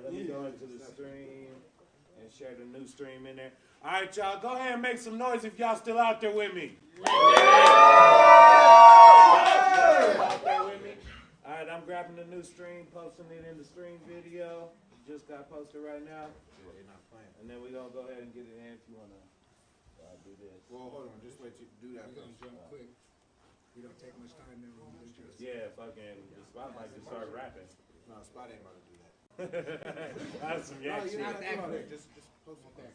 let me go into the stream and share the new stream in there. All right, y'all, go ahead and make some noise if y'all still out there with me. All right, I'm grabbing the new stream, posting it in the stream video. Just got posted right now. And then we're going to go ahead and get it in if you want to do this. Well, hold on. Just wait to do that. We're going to jump quick. We don't take much time now. Yeah, fucking, the spot might just start rapping. No, Spot ain't about to do that. That's some yak shit. Just post it back.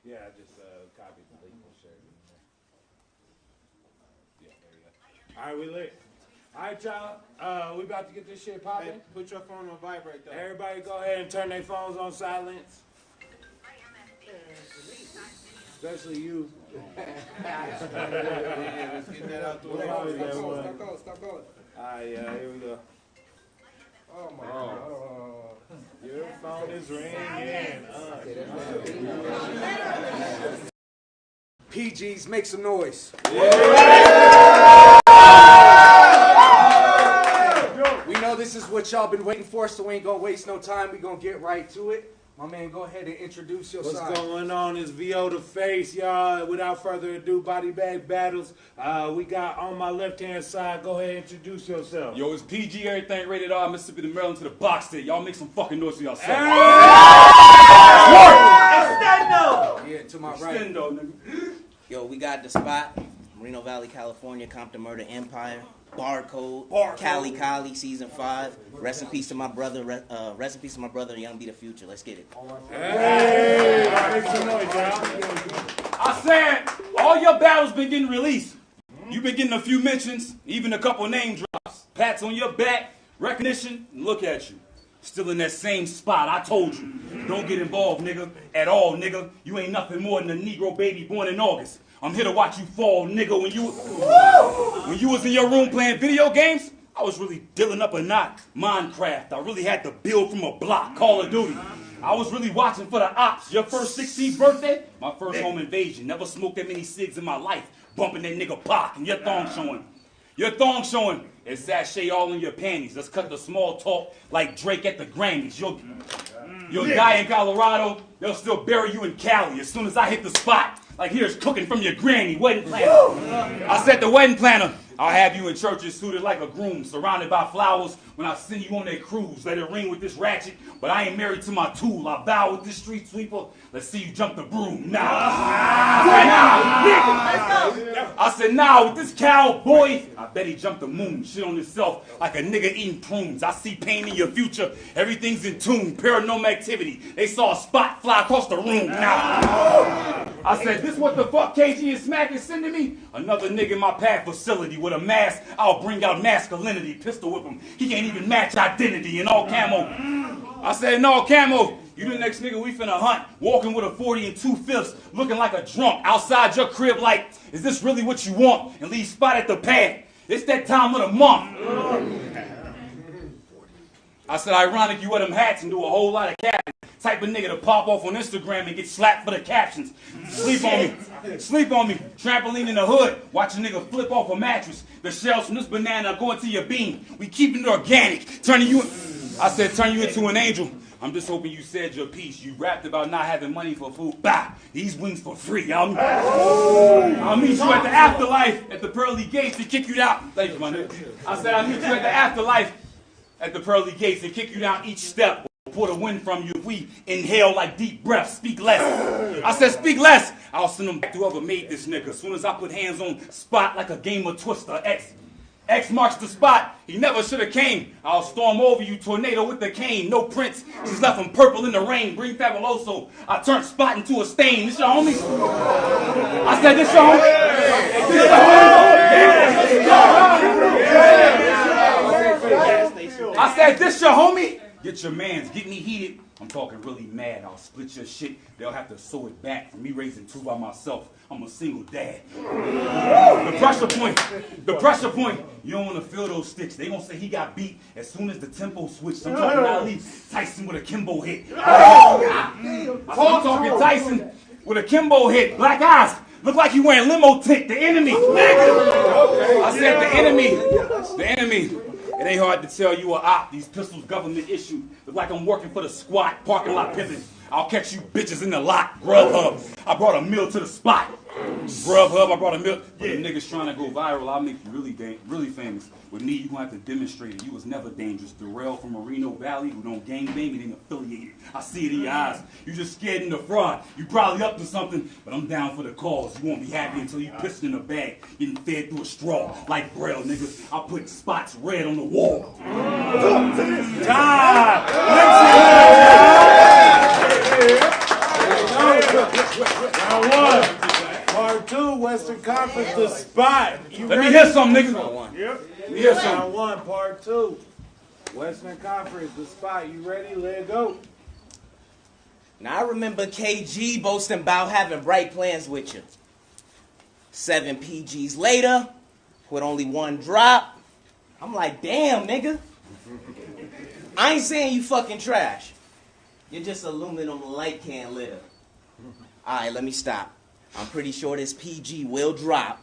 Yeah, I just copied the link and shared it in there. Yeah, there you go. All right, we lit. All right, y'all. We about to get this shit popping. Hey, put your phone on vibrate, though. Everybody go ahead and turn their phones on silence. Especially you. Let's get that out the way. Stop going. All right, here we go. Oh, my God. Your phone is ringing. PGs, make some noise. We know this is what y'all been waiting for, so we ain't gonna waste no time. We gonna get right to it. My man, go ahead and introduce your side. What's going on? It's VO the Face, y'all. Without further ado, Body Bag Battles. We got on my left-hand side. Go ahead and introduce yourself. Yo, it's PG, everything rated R, Mississippi to Maryland to the box there. Y'all make some fucking noise for yourself. Extendo! Yeah, to my right. Extendo, nigga. Yo, we got the spot. Reno Valley, California, Compton Murder Empire. Barcode. Cali, season 5. Rest in peace to my brother. Rest in peace to my brother, Young B the Future. Let's get it. Hey! Make some noise, y'all. I said, all your battles been getting released. You've been getting a few mentions, even a couple name drops. Pats on your back, recognition, and look at you. Still in that same spot. I told you. Don't get involved, nigga. At all, nigga. You ain't nothing more than a Negro baby born in August. I'm here to watch you fall, nigga. When you was in your room playing video games, I was really dealing up a knot. Minecraft. I really had to build from a block. Call of Duty. I was really watching for the ops. Your first 16th birthday? My first home invasion. Never smoked that many cigs in my life. Bumping that nigga Pac and your thong showing. Your thong showing. It's sachet all in your panties. Let's cut the small talk like Drake at the Grammys. You'll die in Colorado. They'll still bury you in Cali as soon as I hit the spot. Like here's cooking from your granny, wedding planner. I said the wedding planner. I'll have you in churches suited like a groom, surrounded by flowers when I send you on that cruise. Let it ring with this ratchet, but I ain't married to my tool. I bow with this street sweeper. Let's see you jump the broom. Nah. I said, nah, with this cowboy, I bet he jumped the moon. Shit on himself like a nigga eating prunes. I see pain in your future. Everything's in tune. Paranormal activity. They saw a spot fly across the room. Nah. I said, this what the fuck KG and Smack is sending me? Another nigga in my pad facility with a mask. I'll bring out masculinity. Pistol whip him. He can't even match identity in all camo. I said, in all camo. You the next nigga we finna hunt, walking with a 40 and 2/5, looking like a drunk, outside your crib like, is this really what you want? And leave spot at the pad. It's that time of the month. I said, ironic you wear them hats and do a whole lot of cabins. Type of nigga to pop off on Instagram and get slapped for the captions. Sleep on me. Sleep on me. Trampoline in the hood. Watch a nigga flip off a mattress. The shells from this banana go into your bean. We keeping it organic. I said, turn you into an angel. I'm just hoping you said your piece. You rapped about not having money for food. Bah! These wings for free. I'll meet you at the afterlife at the pearly gates and kick you out. Thank you, my nigga. I said I'll meet you at the afterlife at the pearly gates and kick you down each step. Pour the wind from you if we inhale like deep breaths. Speak less. I said speak less. I'll send them back to whoever made this nigga. As soon as I put hands on spot like a game of Twister. X marks the spot. He never should have came. I'll storm over you, tornado with the cane. No prints. She's left him purple in the rain. Bring Fabuloso. I turned spot into a stain. This your homie? I said this your homie? This your homie? I said this your homie? Get your mans. Get me heated. I'm talking really mad. I'll split your shit. They'll have to sew it back. For me raising 2 by myself. I'm a single dad. The pressure point. You don't want to feel those sticks. They gonna say he got beat as soon as the tempo switched. I'm talking Ali Tyson with a Kimbo hit. I'm talking Tyson with a Kimbo hit. Black eyes. Look like you wearing limo tick. The enemy. I said the enemy. It ain't hard to tell you a op. These pistols government issued. Look like I'm working for the squad. Parking lot pimping. I'll catch you bitches in the lot. Grubhub. I brought a meal to the spot. Grubhub, I brought a meal. Yeah, niggas trying to go viral. I'll make you really famous. With me, you gonna have to demonstrate it. You was never dangerous. Darrell from Moreno Valley, who don't gangbang and ain't affiliated. I see it in your eyes. You just scared in the fraud. You probably up to something, but I'm down for the cause. You won't be happy until you pissed in a bag, getting fed through a straw. Like Braille, nigga. I'll put spots red on the wall. Round one. Part two, Western Conference, the spot. Let me hear some, nigga. Yep. Let me hear some. Round one, part two. Western Conference, the spot. You ready? Let go. Now I remember KG boasting about having bright plans with you. 7 PGs later, with only 1 drop, I'm like, damn, nigga. I ain't saying you fucking trash. You're just aluminum light can litter. Alright, let me stop. I'm pretty sure this PG will drop.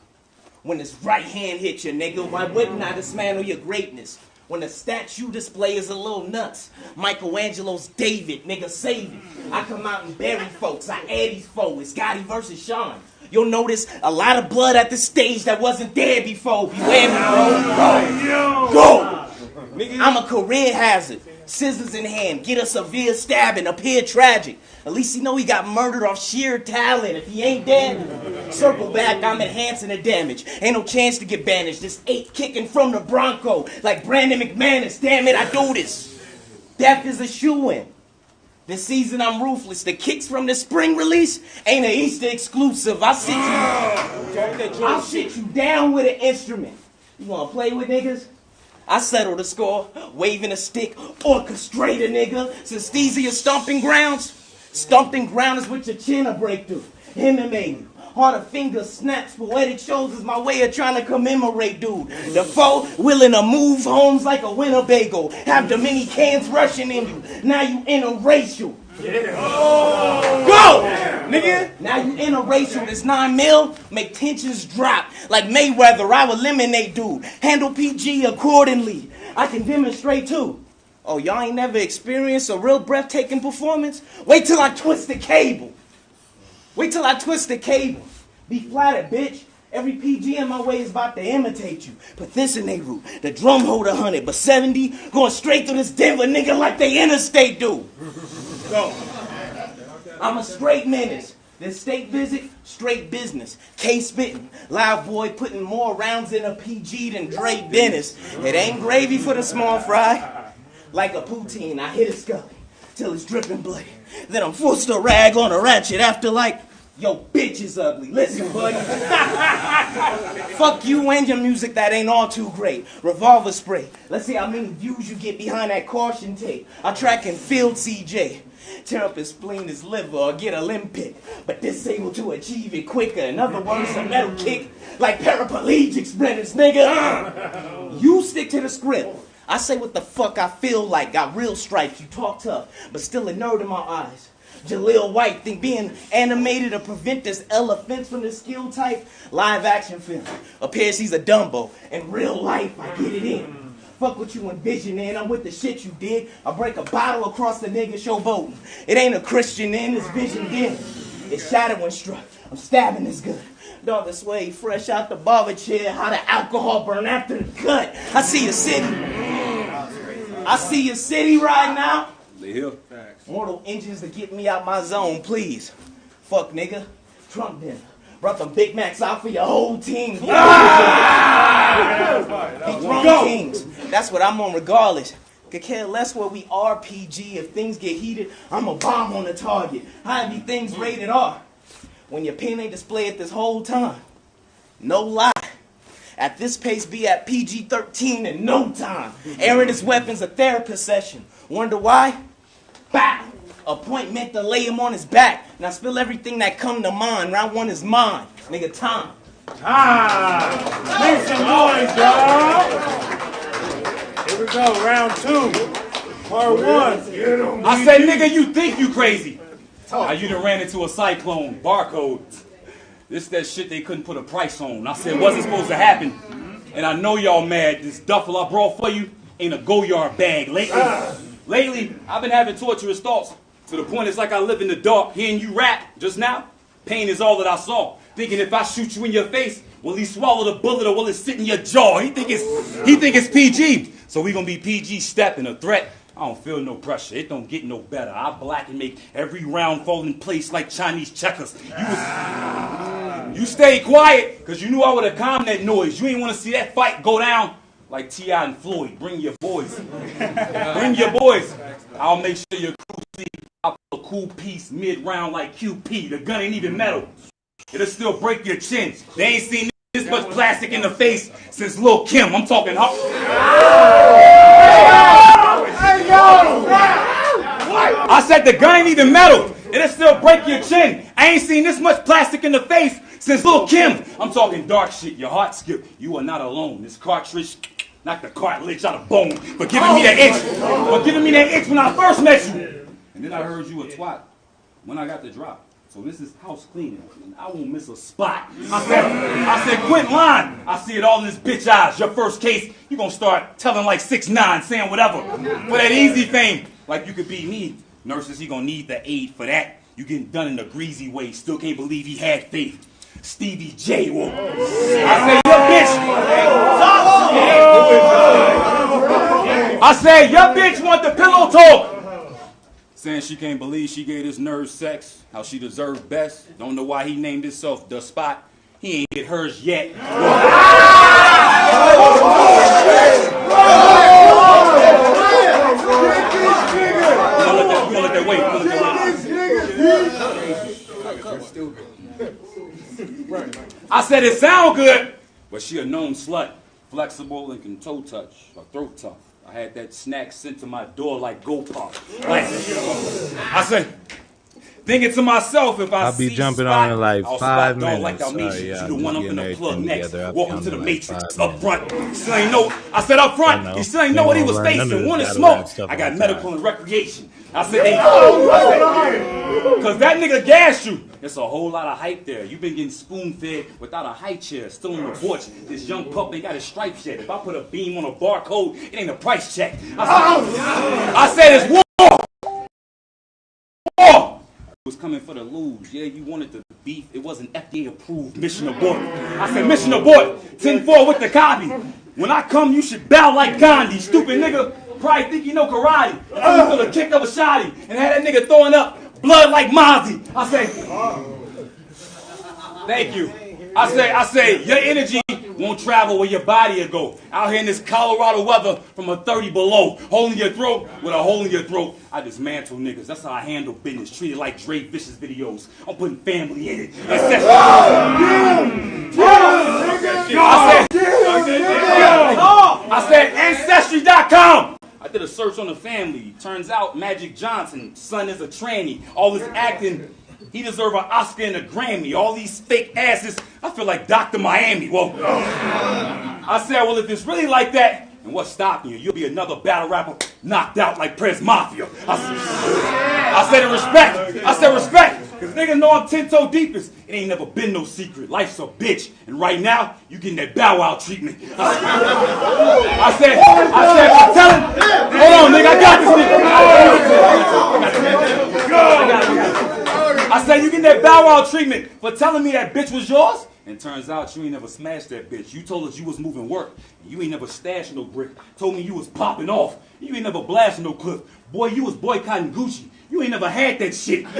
When this right hand hits you, nigga, why wouldn't I dismantle your greatness? When the statue display is a little nuts. Michelangelo's David, nigga, save it. I come out and bury folks. I add these foes. It's Gotti versus Sean. You'll notice a lot of blood at the stage that wasn't there before. Beware me, bro. Go! I'm a career hazard. Scissors in hand, get a severe stabbing, appear tragic. At least he know he got murdered off sheer talent. If he ain't dead, circle back, I'm enhancing the damage. Ain't no chance to get banished. This 8 kicking from the Bronco, like Brandon McManus. Damn it, I do this. Death is a shoo-in. This season I'm ruthless. The kicks from the spring release ain't an Easter exclusive. I'll shit you down with an instrument. You wanna play with niggas? I settle the score, waving a stick, orchestrate a nigga. Since these are your stomping grounds is with your chin a breakthrough. MMA you. Harder finger snaps, poetic shows is my way of trying to commemorate, dude. The foe willing to move homes like a Winnebago. Have the mini cans rushing in you. Now you interracial. Yeah. Oh. Go! Yeah. Nigga, now you interracial. This 9 mil make tensions drop. Like Mayweather, I will eliminate dude. Handle PG accordingly. I can demonstrate too. Oh, y'all ain't never experienced a real breathtaking performance? Wait till I twist the cable. Be flattered, bitch. Every PG in my way is about to imitate you. Put this in they root. The drum hold 100, but 70 going straight through this Denver nigga like they interstate do. Go. I'm a straight menace. This state visit, straight business. K-spitting. Loud boy putting more rounds in a PG than Dre Dennis. It ain't gravy for the small fry. Like a poutine, I hit a scully till it's dripping blood. Then I'm forced to rag on a ratchet after like, yo, bitch is ugly. Listen, buddy. Fuck you and your music that ain't all too great. Revolver spray. Let's see how many views you get behind that caution tape. I track and field CJ. Tear up his spleen, his liver, or get a limb pick. But disable to achieve it quicker. In other words, a metal kick like paraplegic sprinters, nigga. You stick to the script. I say what the fuck I feel like. Got real stripes, you talk tough, but still a nerd in my eyes. Jaleel White think being animated to prevent this elephant from the skill type. Live action film. Appears he's a Dumbo. In real life, I get it in. Fuck what you envisioning, I'm with the shit you dig. I break a bottle across the nigga showboating. It ain't a Christian in, it's vision dim. It's shattered when struck. I'm stabbing this good. Dog this way, fresh out the barber chair, how the alcohol burn after the cut. I see your city right now. Mortal engines to get me out my zone, please. Fuck nigga. Trump dinner. Brought them Big Macs out for your whole team. Dethrone kings. That's what I'm on regardless. Could care less where we are, PG. If things get heated, I'm a bomb on the target. How be things rated R? When your pen ain't displayed this whole time. No lie. At this pace, be at PG-13 in no time. Airing his weapons, a therapist session. Wonder why? Bow. Appointment to lay him on his back. Now spill everything that come to mind. Round 1 is mine. Nigga, time. Make some noise, y'all. Here we go, round 2. Part 1. I said, nigga, you think you crazy. Now you done ran into a cyclone. Barcode. This that shit they couldn't put a price on. I said it wasn't supposed to happen. And I know y'all mad. This duffel I brought for you, ain't a go-yard bag lately. Lately, I've been having torturous thoughts to the point it's like I live in the dark. Hearing you rap just now, pain is all that I saw. Thinking if I shoot you in your face, will he swallow the bullet or will it sit in your jaw? He think it's PG. So we gonna be PG stepping a threat. I don't feel no pressure. It don't get no better. I black and make every round fall in place like Chinese checkers. You stay quiet, because you knew I would have calmed that noise. You ain't want to see that fight go down like T.I. and Floyd. Bring your boys. Bring your boys. I'll make sure your crew see I'll pull a cool piece mid-round like QP. The gun ain't even metal. It'll still break your chin. They ain't seen this much plastic in the face since Lil' Kim. I'm talking I said the gun ain't even metal. It'll still break your chin. I ain't seen this much plastic in the face since Lil' Kim. I'm talking dark shit. Your heart skip. You are not alone. This cartridge knocked the cartilage out of bone for giving me that itch. For giving me that itch when I first met you. And then I heard you a twat when I got the drop. So this is house cleaning. I won't miss a spot. I said, quit lying. I see it all in this bitch eyes. Your first case, you gonna start telling like 6ix9ine, saying whatever. For that easy fame, like you could be me. Nurses, he gonna need the aid for that. You getting done in a greasy way. Still can't believe he had faith. Stevie J. Whoa. I said, your bitch. I said, your bitch want the pillow talk. Saying she can't believe she gave this nerd sex, how she deserved best. Don't know why he named himself The Spot. He ain't get hers yet. You gonna let that wait. I said it sound good, but she a known slut. Flexible and can toe touch, or throat tough. I had that snack sent to my door like Go Pop. I said, thinking to myself, if I'll be jumping on in like 5 minutes. Like Sorry, you the one I'm gonna plug next. Together. Welcome to the Matrix. Up front. He still ain't know. I said up front. He still ain't know what he was facing. Wanted smoke. I got medical and recreation. I said because that nigga gassed you. There's a whole lot of hype there. You've been getting spoon-fed without a high chair, still on the porch. This young pup ain't got his stripes yet. If I put a beam on a barcode, it ain't a price check. I said it's war. War. It was coming for the lose. Yeah, you wanted the beef. It wasn't FDA approved. Mission abort. I said mission abort. 10-4 with the copy. When I come, you should bow like Gandhi. Stupid nigga probably think you know karate. You feel the kick of a shotty and had that nigga throwing up blood like Mozzie. I say, thank you. I say, your energy won't travel where your body will go. Out here in this Colorado weather from a 30 below. Hole in your throat with a hole in your throat. I dismantle niggas. That's how I handle business. Treat it like Dre Vicious videos. I'm putting family in it. I said, Ancestry.com. I did a search on the family. Turns out Magic Johnson's son is a tranny. All this acting, he deserve an Oscar and a Grammy. All these fake asses, I feel like Dr. Miami. Well, I said, well, if it's really like that, and what's stopping you? You'll be another battle rapper knocked out like Prez Mafia. I said respect. I said respect. Because niggas know I'm 10-toe deepest. It ain't never been no secret. Life's a bitch. And right now, you getting that Bow Wow treatment. I said, I'm telling. Hold on, nigga. I got this nigga. I said, you getting that Bow Wow treatment for telling me that bitch was yours? And turns out you ain't never smashed that bitch. You told us you was moving work. And you ain't never stashed no brick. Told me you was popping off. You ain't never blasting no cliff. Boy, you was boycotting Gucci. You ain't never had that shit. I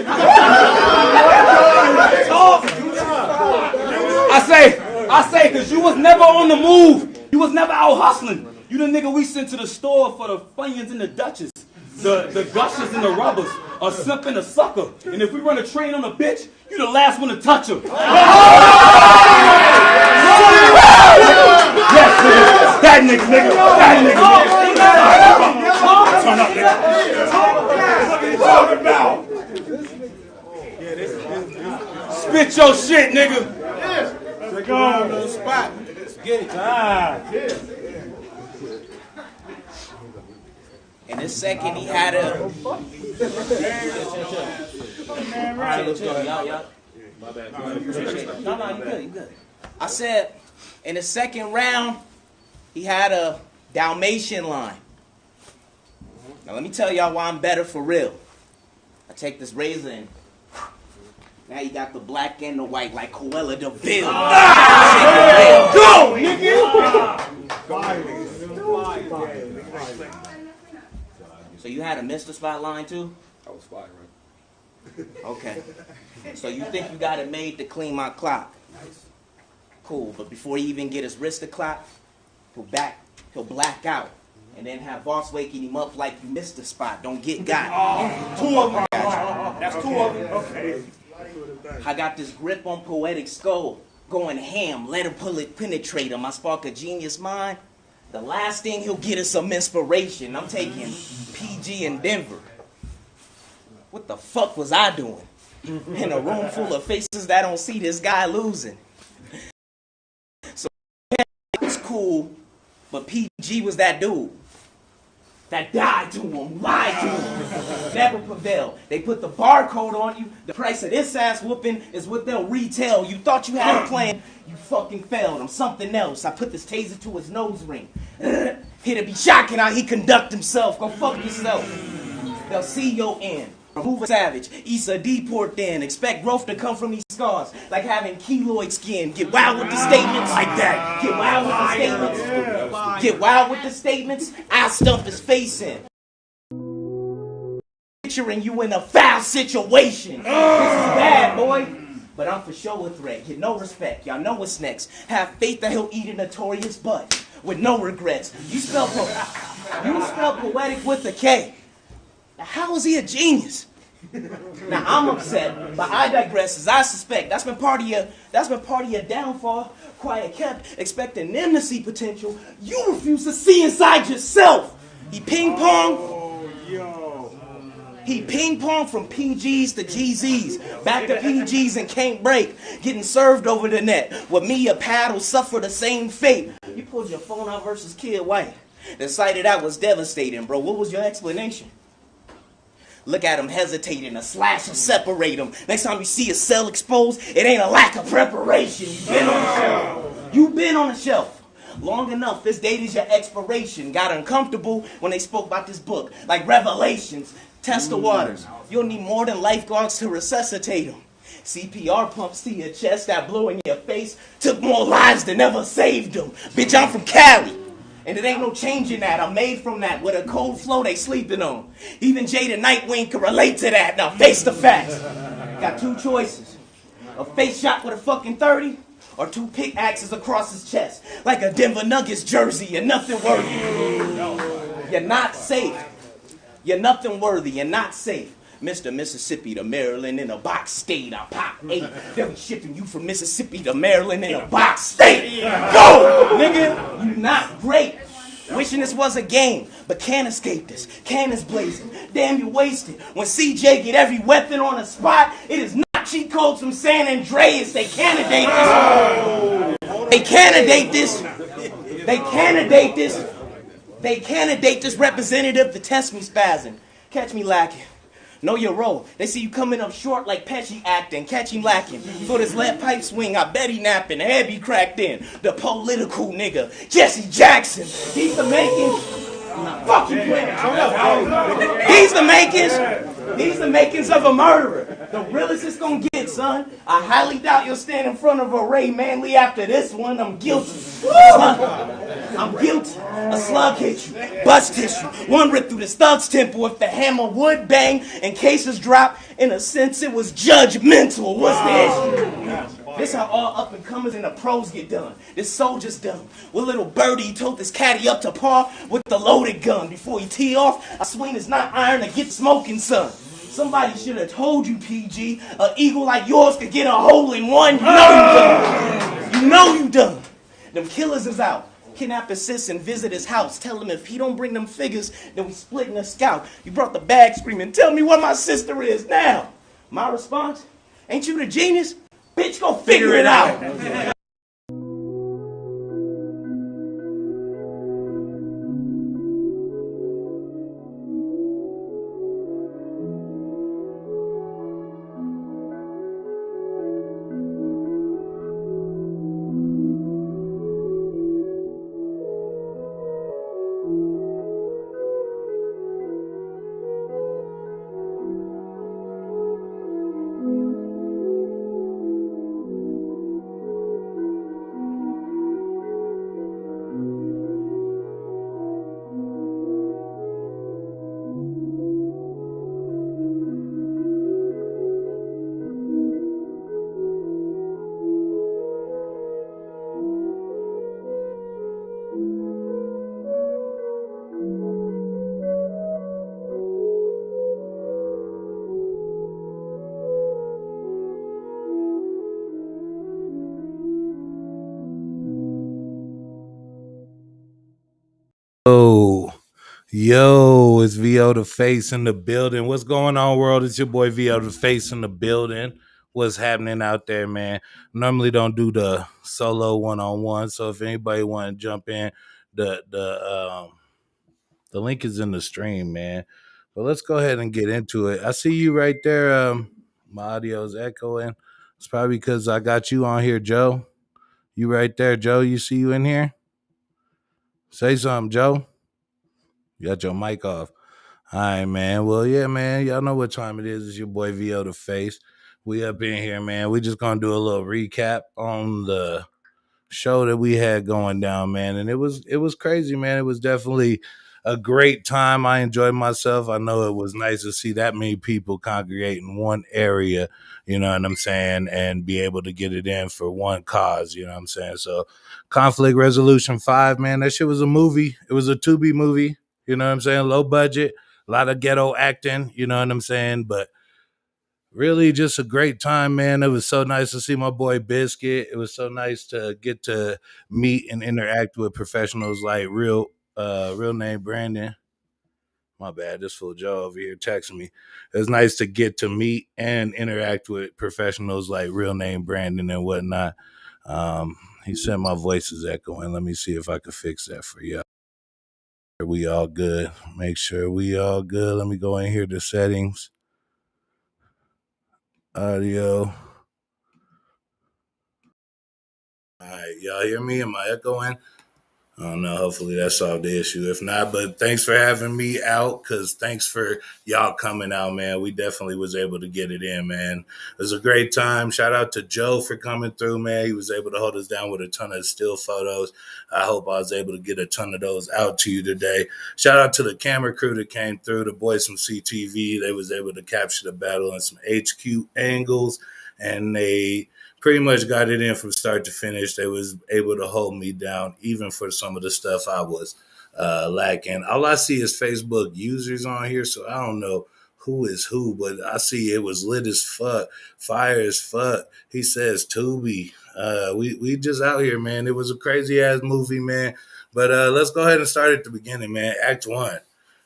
say, cause you was never on the move. You was never out hustling. You the nigga we sent to the store for the Funyuns and the Dutchess. The gushers and the rubbers. A simp and a sucker. And if we run a train on a bitch, you the last one to touch her. Yes, nigga. That nigga. That nigga. Turn up, nigga. Spit your shit, nigga. Go on the spot. Let's get it. In a second, he had a. Alright, let's go. Y'all. My bad. No, you good. I said, in the second round, he had a Dalmatian line. Now let me tell y'all why I'm better for real. I take this razor and now you got the black and the white like Cruella de Vil. Go, nigga! So you had a Mr. Spot line too? I was fine, right? Okay. So you think you got it made to clean my clock? Cool, but before he even get his wrist to clock, he'll black out. And then have boss waking him up like you missed the spot. Don't get got. Two of them. That's two of them. Okay. I got this grip on poetic skull. Going ham. Let him pull it penetrate him. I spark a genius mind. The last thing he'll get is some inspiration. I'm taking PG in Denver. What the fuck was I doing? In a room full of faces that don't see this guy losing. So it's cool, but PG was that dude that died to him, lied to him, never prevailed. They put the barcode on you. The price of this ass whooping is what they'll retail. You thought you had a plan, you fucking failed. I'm something else. I put this taser to his nose ring. It'd be shocking how he conduct himself. Go fuck yourself. They'll see your end. Remove a savage. Issa deport then. Expect growth to come from these scars. Like having keloid skin. Get wild with the statements. Like that. Get wild with the statements. Get wild with the statements. I'll stump his face in. Picturing you in a foul situation. This is bad, boy. But I'm for sure a threat. Get no respect. Y'all know what's next. Have faith that he'll eat a notorious butt. With no regrets. You spell poetic with a K. Now, how is he a genius? Now I'm upset, but I digress as I suspect. That's been part of your downfall. Quiet kept, expecting them to see potential. You refuse to see inside yourself. He ping pong. He ping pong from PGs to GZs, back to PGs and can't break. Getting served over the net. With me, a paddle suffer the same fate. You pulled your phone out versus Kid White. The sight of that was devastating, bro. What was your explanation? Look at him hesitating, a slash will separate him. Next time you see a cell exposed, it ain't a lack of preparation. You've been on the shelf. You've been on the shelf. Long enough, this date is your expiration. Got uncomfortable when they spoke about this book. Like Revelations, test the waters. You'll need more than lifeguards to resuscitate them. CPR pumps to your chest that blew in your face. Took more lives than ever saved them. Bitch, I'm from Cali. And it ain't no changing that. I'm made from that. With a cold flow they sleeping on. Even Jada Nightwing can relate to that. Now face the facts. Got two choices. A face shot with a fucking 30 or two pickaxes across his chest. Like a Denver Nuggets jersey. You're nothing worthy. You're not safe. You're nothing worthy. You're not safe. Mr. Mississippi to Maryland in a box state. I pop 8. They'll be shipping you from Mississippi to Maryland in a box state. Go, nigga. You not great. Wishing this was a game, but can't escape this. Cannons blazing. Damn, you wasted. When CJ get every weapon on the spot, it is not cheat codes from San Andreas. They candidate this. They candidate this. They candidate this. They candidate this representative to test me spazzing. Catch me lacking. Know your role. They see you coming up short like Pesci acting. Catch him lacking. For this lead pipe swing, I bet he napping. Head be cracked in. The political nigga, Jesse Jackson. He's the makings. Fucking He's the makings. These the makings of a murderer. The realest it's gonna get, son. I highly doubt you'll stand in front of a Ray Manley after this one. I'm guilty. I'm guilty. A slug hit you. Bust tissue. One ripped through the thug's temple. If the hammer would bang and cases drop, in a sense it was judgmental. What's the issue? This how all up and comers and the pros get done. This soldier's done. With little birdie told this caddy up to par with the loaded gun. Before he tee off, I swing his not iron to get smoking, son. Somebody should have told you, PG, an eagle like yours could get a hole in one. You know you done. You know you done. Them killers is out. Kidnap his sis and visit his house. Tell him if he don't bring them figures, then we splitting a scout. You brought the bag screaming, tell me where my sister is now. My response, ain't you the genius? Bitch, go figure it out. Yo, it's VO the Face in the building. What's going on, world? It's your boy VO the Face in the building. What's happening out there, man? Normally don't do the solo one-on-one, so if anybody want to jump in, the link is in the stream, man. But let's go ahead and get into it. I see you right there. My audio's echoing. It's probably because I got you on here, Joe. You right there, Joe. You see you in here? Say something, Joe. You got your mic off. All right, man. Well, yeah, man. Y'all know what time it is. It's your boy VO the Face. We up in here, man. We just gonna do a little recap on the show that we had going down, man. And it was crazy, man. It was definitely a great time. I enjoyed myself. I know it was nice to see that many people congregate in one area, you know what I'm saying, and be able to get it in for one cause, you know what I'm saying? So Conflict Resolution 5, man, that shit was a movie. It was a Tubi movie, you know what I'm saying? Low budget, a lot of ghetto acting, you know what I'm saying? But really just a great time, man. It was so nice to see my boy Biscuit. It was so nice to get to meet and interact with professionals like real name Brandon. My bad, this fool Joe over here texting me. It was nice to get to meet and interact with professionals like real name Brandon and whatnot. He said my voice is echoing. Let me see if I can fix that for you. We all good. Make sure we all good. Let me go in here to settings. Audio. All right, y'all hear me? Am I echoing? I don't know. Hopefully that solved the issue. If not, but thanks for having me out, because thanks for y'all coming out, man. We definitely was able to get it in, man. It was a great time. Shout out to Joe for coming through, man. He was able to hold us down with a ton of still photos. I hope I was able to get a ton of those out to you today. Shout out to the camera crew that came through, the boys from CTV. They was able to capture the battle in some HQ angles, and they pretty much got it in from start to finish. They was able to hold me down even for some of the stuff I was lacking. All I see is Facebook users on here, so I don't know who is who, but I see it was lit as fuck, fire as fuck. He says Tubi. We just out here, man. It was a crazy ass movie, man. But let's go ahead and start at the beginning, man. Act 1.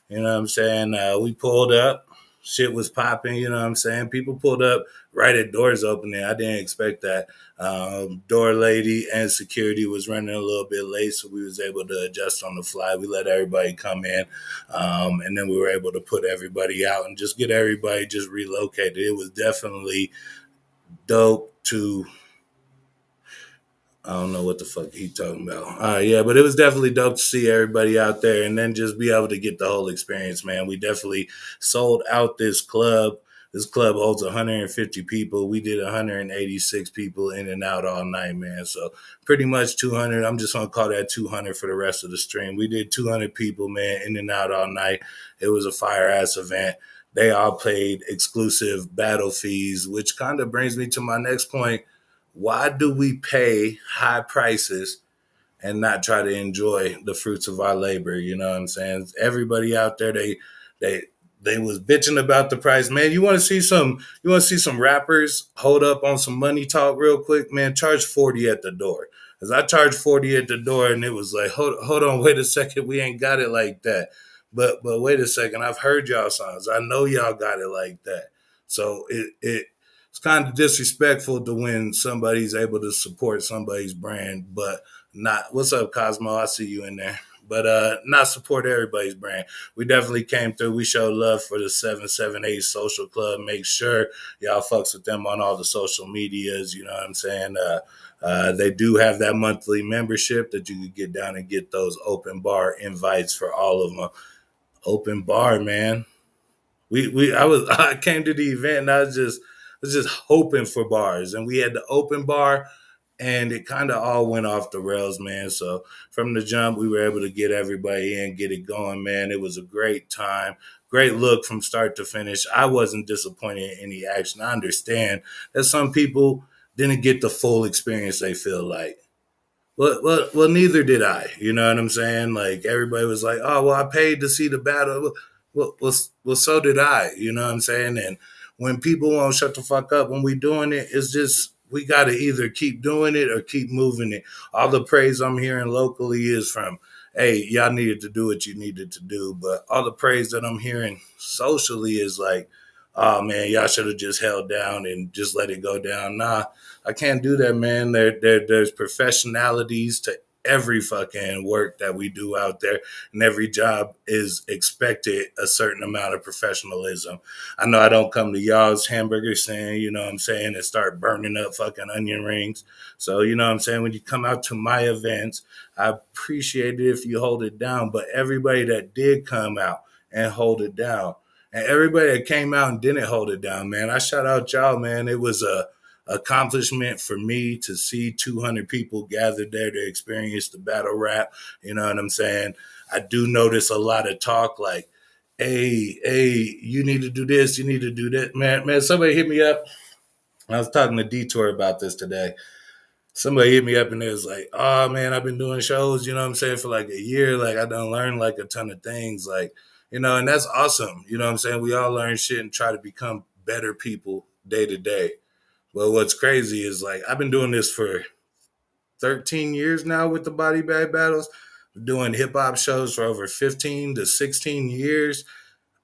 You know what I'm saying? We pulled up. Shit was popping, you know what I'm saying? People pulled up right at doors opening. I didn't expect that. Door lady and security was running a little bit late, so we was able to adjust on the fly. We let everybody come in, and then we were able to put everybody out and just get everybody just relocated. It was definitely dope to... I don't know what the fuck he talking about. Yeah, but it was definitely dope to see everybody out there and then just be able to get the whole experience, man. We definitely sold out this club. This club holds 150 people. We did 186 people in and out all night, man. So pretty much 200. I'm just going to call that 200 for the rest of the stream. We did 200 people, man, in and out all night. It was a fire-ass event. They all paid exclusive battle fees, which kind of brings me to my next point. Why do we pay high prices and not try to enjoy the fruits of our labor? You know what I'm saying? Everybody out there, they was bitching about the price. Man, you want to see some rappers hold up on some money talk real quick, man, charge 40 at the door. Cause I charged 40 at the door and it was like, hold on, wait a second, we ain't got it like that. But wait a second, I've heard y'all songs. I know y'all got it like that. So it's kind of disrespectful to when somebody's able to support somebody's brand, but not... What's up, Cosmo? I see you in there. But not support everybody's brand. We definitely came through. We showed love for the 778 Social Club. Make sure y'all fucks with them on all the social medias. You know what I'm saying? They do have that monthly membership that you can get down and get those open bar invites for all of them. Open bar, man. I came to the event and I was just hoping for bars, and we had the open bar, and it kind of all went off the rails, man. So from the jump, we were able to get everybody in, get it going, man. It was a great time, great look from start to finish. I wasn't disappointed in any action. I understand that some people didn't get the full experience they feel like. Well, neither did I. You know what I'm saying? Like, everybody was like, oh, well, I paid to see the battle. Well, so did I. You know what I'm saying? And when people won't shut the fuck up when we doing it, it's just, we got to either keep doing it or keep moving it. All the praise I'm hearing locally is from hey, y'all needed to do what you needed to do. But all the praise that I'm hearing socially is like, oh man, y'all should have just held down and just let it go down. Nah, I can't do that, man. There's professionalities to every fucking work that we do out there, and every job is expected a certain amount of professionalism. I know I don't come to y'all's hamburger stand, you know what I'm saying, and start burning up fucking onion rings. So, you know what I'm saying, when you come out to my events, I appreciate it if you hold it down. But everybody that did come out and hold it down, and everybody that came out and didn't hold it down, man, I shout out y'all, man. It was a accomplishment for me to see 200 people gathered there to experience the battle rap. You know what I'm saying? I do notice a lot of talk like, hey, you need to do this, you need to do that. Man, somebody hit me up. I was talking to Detour about this today. Somebody hit me up and it was like, oh man, I've been doing shows, you know what I'm saying, for like a year. Like I done learned like a ton of things. Like, you know, and that's awesome. You know what I'm saying? We all learn shit and try to become better people day to day. Well, what's crazy is like I've been doing this for 13 years now with the body bag battles, doing hip hop shows for over 15 to 16 years.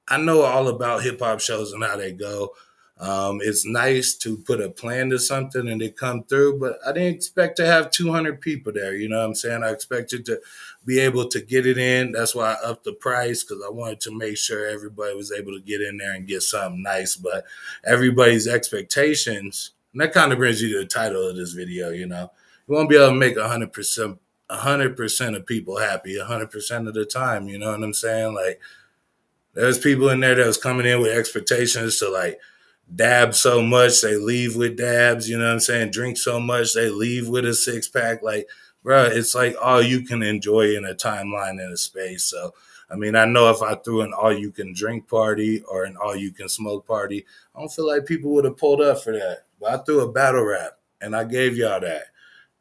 I know all about hip hop shows and how they go. It's nice to put a plan to something and it come through, but I didn't expect to have 200 people there. You know what I'm saying? I expected to be able to get it in. That's why I upped the price because I wanted to make sure everybody was able to get in there and get something nice. But everybody's expectations, and that kind of brings you to the title of this video, you know. You won't be able to make 100% of people happy 100% of the time. You know what I'm saying? Like, there's people in there that was coming in with expectations to like dab so much they leave with dabs, you know what I'm saying? Drink so much they leave with a six pack. Like, bro, it's like all you can enjoy in a timeline in a space. So, I mean, I know if I threw an all you can drink party or an all you can smoke party, I don't feel like people would have pulled up for that. But I threw a battle rap and I gave y'all that.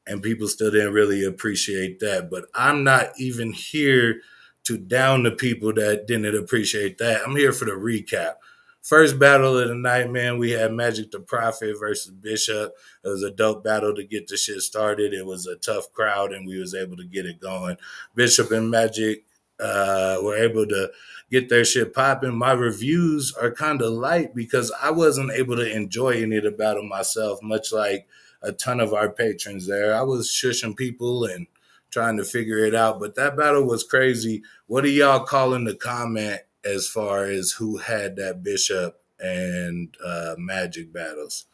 And people still didn't really appreciate that. But I'm not even here to down the people that didn't appreciate that. I'm here for the recap. First battle of the night, man, we had Magic the Prophet versus Bishop. It was a dope battle to get the shit started. It was a tough crowd, and we was able to get it going. Bishop and Magic were able to get their shit popping. My reviews are kind of light because I wasn't able to enjoy any of the battle myself, much like a ton of our patrons there. I was shushing people and trying to figure it out, but that battle was crazy. What do y'all call in the comment as far as who had that Bishop and Magic battles?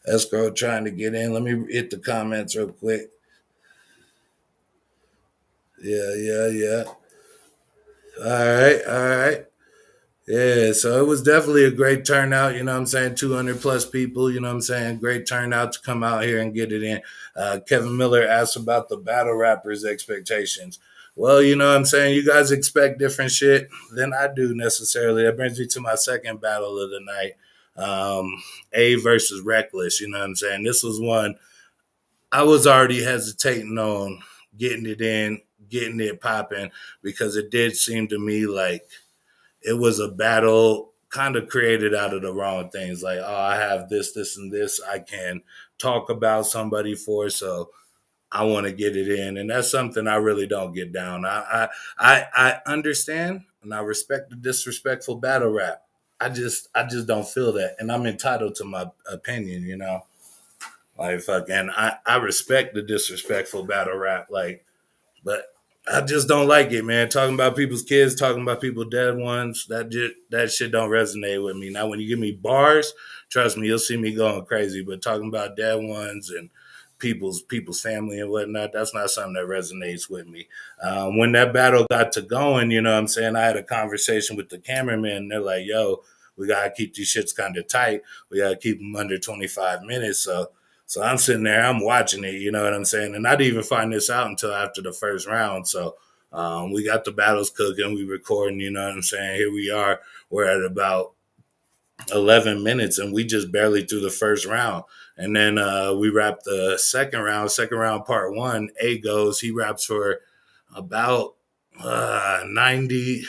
Escrow trying to get in. Let me hit the comments real quick. Yeah. All right. Yeah, so it was definitely a great turnout, you know what I'm saying? 200 plus people, you know what I'm saying? Great turnout to come out here and get it in. Kevin Miller asked about the battle rappers' expectations. Well, you know what I'm saying? You guys expect different shit than I do necessarily. That brings me to my second battle of the night, A versus Reckless, you know what I'm saying? This was one I was already hesitating on getting it in, getting it popping, because it did seem to me like it was a battle kind of created out of the wrong things. Like, oh, I have this, and this I can talk about somebody for, so I want to get it in. And that's something I really don't get down. I understand and I respect the disrespectful battle rap. I just don't feel that. And I'm entitled to my opinion, you know. Like fucking I respect the disrespectful battle rap, like, but I just don't like it, man. Talking about people's kids, talking about people's dead ones, that shit don't resonate with me. Now, when you give me bars, trust me, you'll see me going crazy. But talking about dead ones and people's family and whatnot, that's not something that resonates with me. When that battle got to going, you know what I'm saying, I had a conversation with the cameraman, and they're like, yo, we got to keep these shits kind of tight. We got to keep them under 25 minutes. So I'm sitting there, I'm watching it, you know what I'm saying? And I didn't even find this out until after the first round. So we got the battles cooking, we recording, you know what I'm saying? Here we are. We're at about 11 minutes, and we just barely through the first round. And then we wrapped the second round part one. A goes, he raps for about 90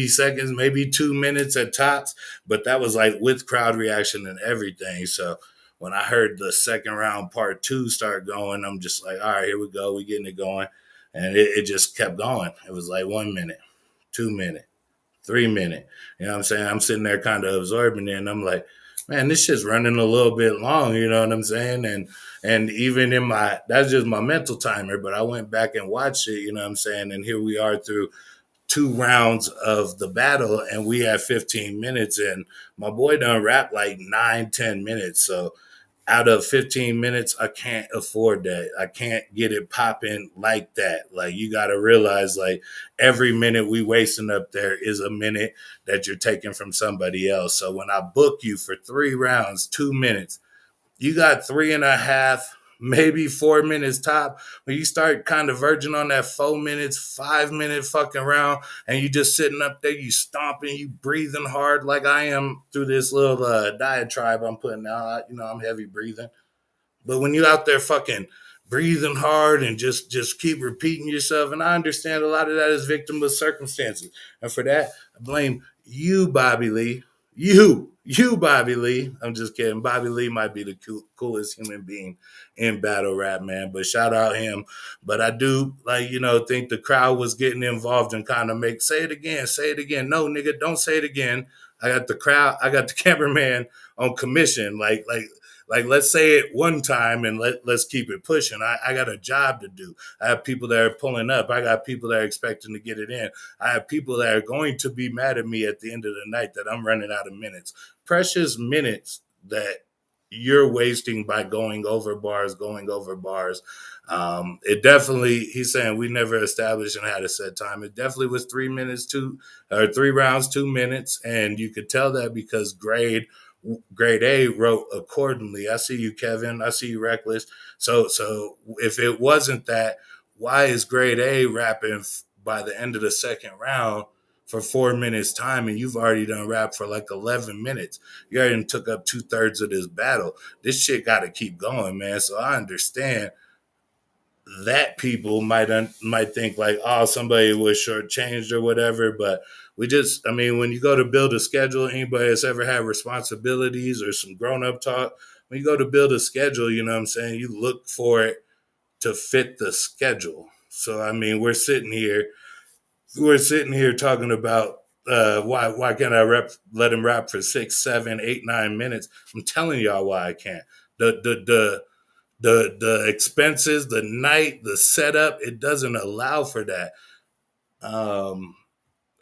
seconds, maybe 2 minutes at tops. But that was like with crowd reaction and everything. So when I heard the second round part 2 start going, I'm just like, all right, here we go. We getting it going. And it just kept going. It was like 1 minute, 2 minute, 3 minute. You know what I'm saying? I'm sitting there kind of absorbing it, and I'm like, man, this shit's running a little bit long, you know what I'm saying? And even in that's just my mental timer, but I went back and watched it, you know what I'm saying? And here we are through 2 rounds of the battle, and we have 15 minutes, and my boy done rap like 9-10 minutes. So out of 15 minutes, I can't afford that. I can't get it popping like that. Like, you got to realize, like, every minute we wasting up there is a minute that you're taking from somebody else. So when I book you for 3 rounds, 2 minutes, you got 3.5, maybe 4 minutes top. When you start kind of verging on that 4 minutes, 5 minute fucking round, and you just sitting up there, you stomping, you breathing hard like I am through this little diatribe I'm putting out. You know, I'm heavy breathing. But when you out there fucking breathing hard and just keep repeating yourself, and I understand a lot of that is victim of circumstances. And for that, I blame you, Bobby Lee. You, Bobby Lee. I'm just kidding. Bobby Lee might be the coolest human being in battle rap, man. But shout out him. But I do, like, think the crowd was getting involved and kind of say it again, say it again. No, nigga, don't say it again. I got the crowd, I got the cameraman on commission. Like, let's say it one time and let's keep it pushing. I got a job to do. I have people that are pulling up. I got people that are expecting to get it in. I have people that are going to be mad at me at the end of the night that I'm running out of minutes. Precious minutes that you're wasting by going over bars. It definitely, he's saying we never established and had a set time. It definitely was 3 minutes, 3 rounds, 2 minutes. And you could tell that because Grade A wrote accordingly. I see you, Kevin. I see you, Reckless. So if it wasn't that, why is Grade A rapping by the end of the second round for 4 minutes time, and you've already done rap for like 11 minutes? You already took up 2/3 of this battle. This shit got to keep going, man. So I understand that people might think like, oh, somebody was shortchanged or whatever, but when you go to build a schedule, anybody that's ever had responsibilities or some grown-up talk, when you go to build a schedule, you know what I'm saying, you look for it to fit the schedule. So, we're sitting here talking about why can't I let him rap for 6, 7, 8, 9 minutes? I'm telling y'all why I can't. The expenses, the night, the setup, it doesn't allow for that.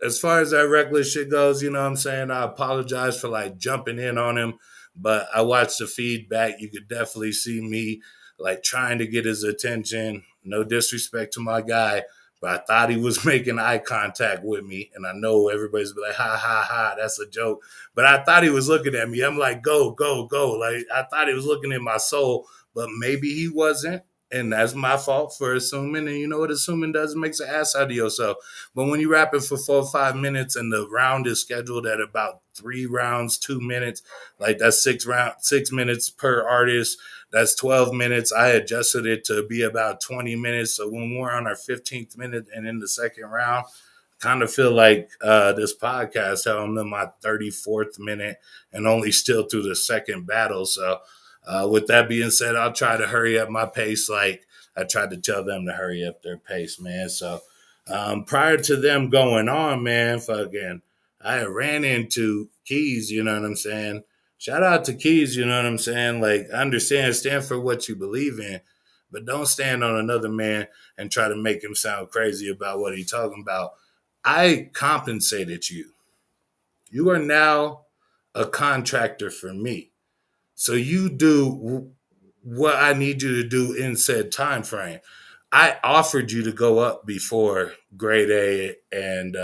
As far as that Reckless shit goes, you know what I'm saying? I apologize for like jumping in on him, but I watched the feedback. You could definitely see me like trying to get his attention. No disrespect to my guy, but I thought he was making eye contact with me. And I know everybody's like, ha, ha, ha, that's a joke. But I thought he was looking at me. I'm like, go, go, go. Like, I thought he was looking in my soul, but maybe he wasn't. And that's my fault for assuming. And you know what assuming does? It makes an ass out of yourself. But when you're rapping for 4 or 5 minutes and the round is scheduled at about 3 rounds, 2 minutes, like that's 6 minutes per artist. That's 12 minutes. I adjusted it to be about 20 minutes. So when we're on our 15th minute and in the second round, kind of feel like this podcast, how I'm in my 34th minute and only still through the second battle. So with that being said, I'll try to hurry up my pace like I tried to tell them to hurry up their pace, man. So prior to them going on, man, I ran into Keys, you know what I'm saying? Shout out to Keys, you know what I'm saying? Like, I understand, stand for what you believe in, but don't stand on another man and try to make him sound crazy about what he's talking about. I compensated you. You are now a contractor for me. So you do what I need you to do in said time frame. I offered you to go up before Grade A and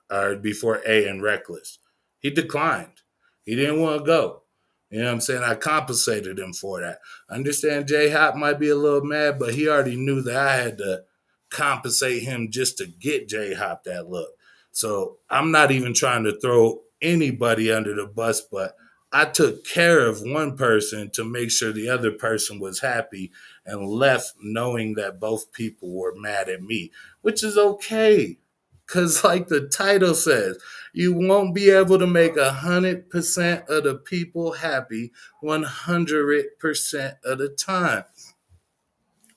or before A and Reckless. He declined. He didn't want to go. You know what I'm saying? I compensated him for that. I understand J Hop might be a little mad, but he already knew that I had to compensate him just to get J Hop that look. So I'm not even trying to throw anybody under the bus, but I took care of one person to make sure the other person was happy and left knowing that both people were mad at me, which is okay. Because, like the title says, you won't be able to make 100% of the people happy 100% of the time.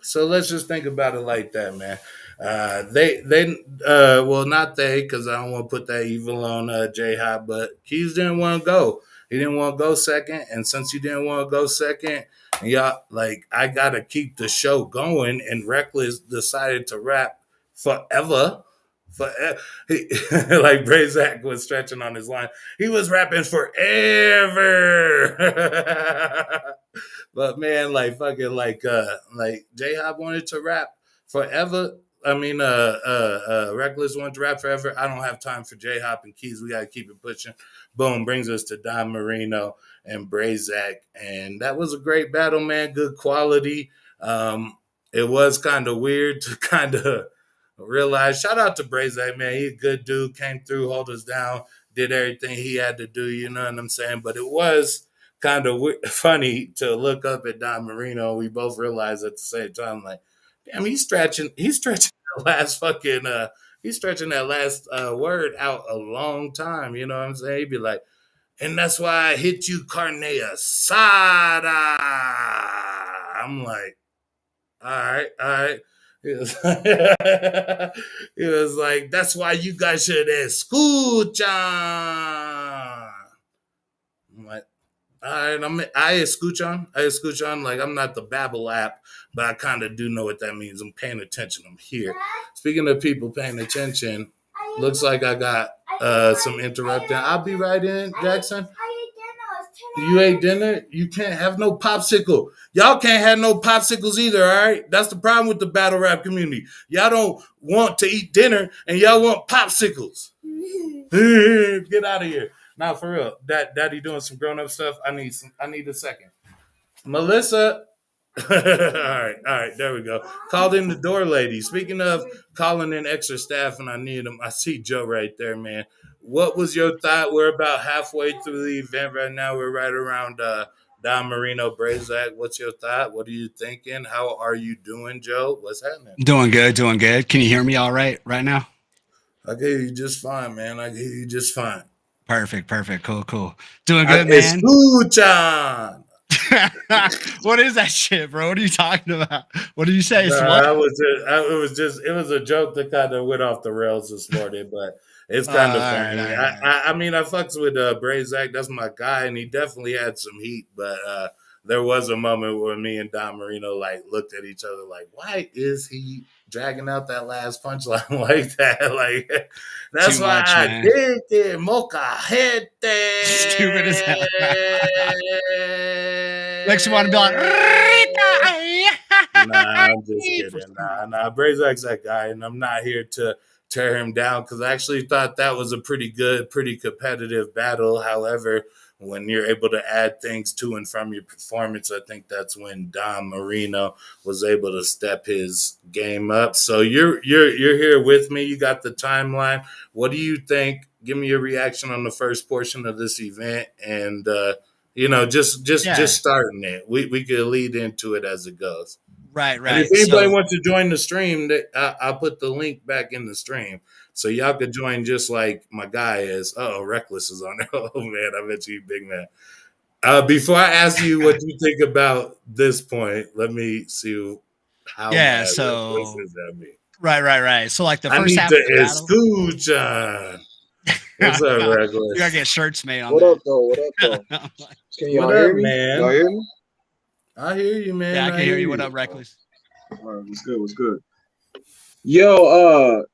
So let's just think about it like that, man. Well, not they, because I don't want to put that evil on J Hop, but Keys didn't want to go. He didn't want to go second, and since he didn't want to go second, y'all, like, I gotta keep the show going, and Reckless decided to rap forever. Like Brazak was stretching on his line. He was rapping forever. But man, like fucking like J Hop wanted to rap forever. I mean Reckless wanted to rap forever. I don't have time for J Hop and Keys. We gotta keep it pushing. Boom, brings us to Don Marino and Brazak. And that was a great battle, man. Good quality. It was kind of weird to kind of realize. Shout out to Brazak, man. He's a good dude, came through, hold us down, did everything he had to do, you know what I'm saying? But it was kind of funny to look up at Don Marino. We both realized at the same time, like, damn, he's stretching the last fucking he's stretching that last word out a long time, you know what I'm saying? He'd be like, and that's why I hit you carne asada. I'm like, all right. He was, he was like, that's why you guys should escucha. I'm like, all right, I escuchan. Like, I'm not the Babbel app, but I kind of do know what that means. I'm paying attention. I'm here. Speaking of people paying attention, looks like I got some interrupting. I'll be right in, Jackson. You ate dinner? You can't have no popsicle. Y'all can't have no popsicles either, all right? That's the problem with the battle rap community. Y'all don't want to eat dinner, and y'all want popsicles. Get out of here. Now, for real, Daddy doing some grown-up stuff. I need a second. Melissa. All right, there we go. Called in the door lady. Speaking of calling in extra staff and I need them, I see Joe right there, man. What was your thought? We're about halfway through the event right now. We're right around Don Marino Brazak. What's your thought? What are you thinking? How are you doing, Joe? What's happening? Doing good. Can you hear me all right now? I hear you just fine, man. I hear you just fine. Perfect. Cool. Doing good, man. Escuchan. What is that shit, bro? What are you talking about? What did you say? It was a joke that kind of went off the rails this morning, but it's kind of funny. Right. I mean, I fucks with Brazak. That's my guy, and he definitely had some heat. But there was a moment where me and Don Marino like looked at each other like, why is he dragging out that last punchline like that? Like, that's too why much, I man. Did it. Mocha hete. Stupid as hell. Makes you want to be like, nah, I'm just kidding. Nah. Brazak's that guy, and I'm not here to tear him down because I actually thought that was a pretty good, pretty competitive battle. However, when you're able to add things to and from your performance, I think that's when Don Marino was able to step his game up. So you're here with me. You got the timeline. What do you think? Give me your reaction on the first portion of this event, and just starting it. We could lead into it as it goes. Right. And if anybody wants to join the stream, I'll put the link back in the stream. So y'all could join just like my guy is. Reckless is on there. Oh, man, I bet you, big man. Before I ask you what you think about this point, let me see how Reckless is at me. Right. So like the first half of the battle. What's up, Reckless? You gotta get shirts made on What up, though? Can y'all hear me? Man? Y'all hear me? I hear you, man. Yeah, I can hear you. What up, Reckless? All right, what's good? Yo,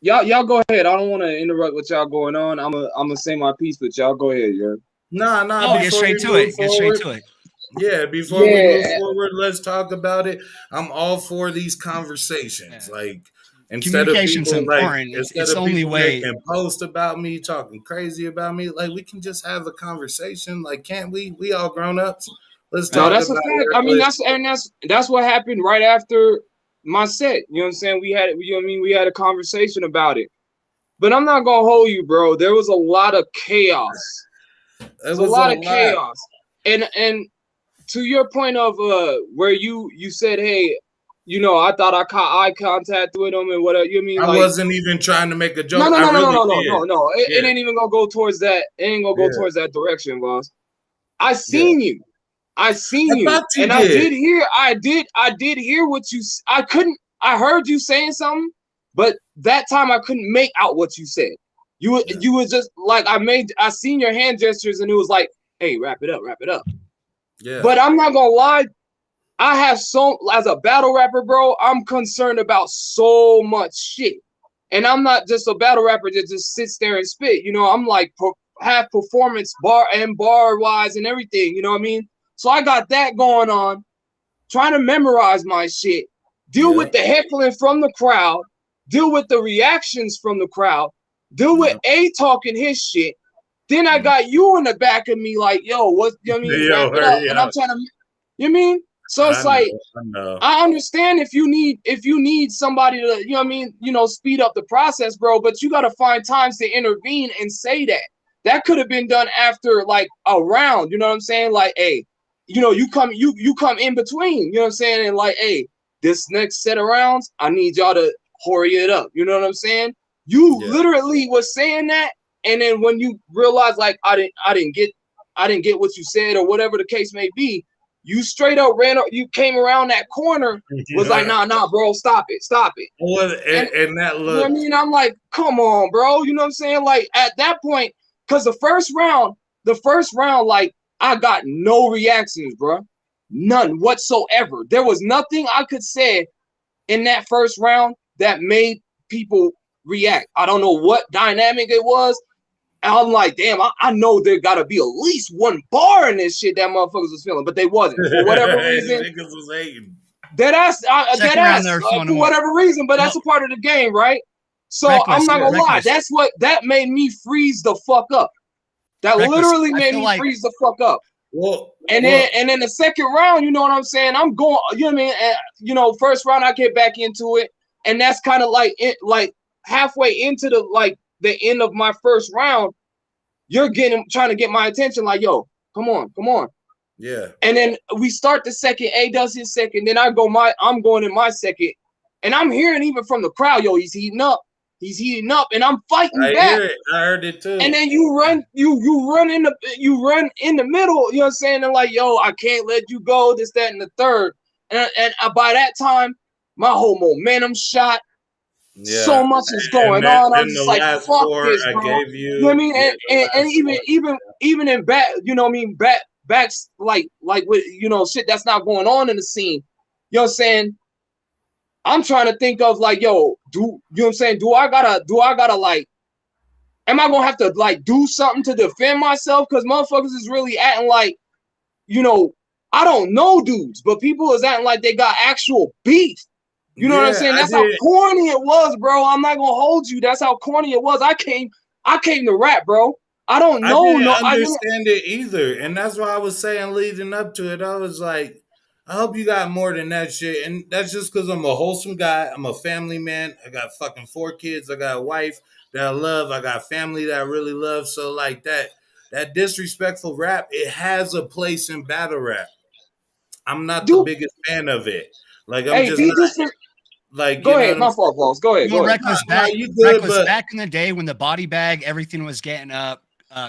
y'all go ahead. I don't want to interrupt what y'all going on. I'm gonna say my piece, but y'all go ahead, yeah. Nah. Get straight to it. Yeah, before we move forward, let's talk about it. I'm all for these conversations. Yeah. Like, instead of people important. It's the only way making post about me, talking crazy about me, like, we can just have a conversation. Like, can't we? We all grown ups. Let's talk. No, that's a fact. I mean, that's what happened right after my set. You know what I'm saying? We had a conversation about it. But I'm not gonna hold you, bro. There was a lot of chaos. There was a lot of chaos. And to your point of where you said, hey, you know, I thought I caught eye contact with him and whatever. You mean I like, wasn't even trying to make a joke. no. I really No. It Yeah. ain't even gonna go towards that. It ain't gonna go towards that direction, boss. I seen you. I seen you, thought you and did. I did hear what you. I heard you saying something, but that time I couldn't make out what you said. You was just like I seen your hand gestures, and it was like, hey, wrap it up. Yeah. But I'm not gonna lie, I have as a battle rapper, bro, I'm concerned about so much shit, and I'm not just a battle rapper that just sits there and spit. You know, I'm like have performance bar wise and everything. You know what I mean? So I got that going on, trying to memorize my shit, deal with the heckling from the crowd, deal with the reactions from the crowd, deal with A talking his shit. Then I got you in the back of me like, yo, what, you know what I mean? Wrap it up. And I'm trying to, you know what I mean? So it's I understand if you need somebody to, you know what I mean, you know, speed up the process, bro, but you got to find times to intervene and say that. That could have been done after like a round, you know what I'm saying? Like, hey, you know, you come in between, you know what I'm saying? And like, hey, this next set of rounds, I need y'all to hurry it up. You know what I'm saying? You literally was saying that, and then when you realize like I didn't get what you said or whatever the case may be, you straight up you came around that corner, was like, nah, bro, stop it. Well, and that look, you know what I mean? I'm like, come on, bro. You know what I'm saying? Like at that point, because the first round, like I got no reactions, bro. None whatsoever. There was nothing I could say in that first round that made people react. I don't know what dynamic it was. And I'm like, damn, I know there gotta be at least one bar in this shit that motherfuckers was feeling, but they wasn't. For whatever reason. Niggas was hating. For whatever reason, but that's a part of the game, right? So I'm not gonna lie, that made me freeze the fuck up. That literally made me freeze the fuck up. And then the second round, you know what I'm saying? I'm going, you know what I mean? And, you know, first round I get back into it, and that's kind of like halfway into the end of my first round, you're trying to get my attention, like, yo, come on. Yeah. And then we start the second, A does his second, then I'm going in my second, and I'm hearing even from the crowd, yo, he's heating up, and I'm fighting back. Hear it. I heard it too. And then you run in the middle, you know what I'm saying? And like, yo, I can't let you go, this, that, and the third. And by that time, my whole momentum shot. Yeah. So much is going on. I'm just like, fuck this, bro. You know what I mean? And even in back, you know what I mean? Backs like with, you know, shit that's not going on in the scene. You know what I'm saying? I'm trying to think of like, yo, you know what I'm saying? Do I gotta like, am I gonna have to like do something to defend myself? Because motherfuckers is really acting like, you know, I don't know dudes, but people is acting like they got actual beef. You know what I'm saying? That's how corny it was, bro. I'm not gonna hold you. That's how corny it was. I came to rap, bro. I don't know. I didn't understand it either. And that's why I was saying leading up to it, I was like, I hope you got more than that shit. And that's just because I'm a wholesome guy. I'm a family man. I got fucking 4 kids. I got a wife that I love. I got family that I really love. So like that disrespectful rap, it has a place in battle rap. I'm not the biggest fan of it. Like I'm just not. Like, go ahead, my fault, boss. Go ahead. Reckless back in the day when the body bag, everything was getting up.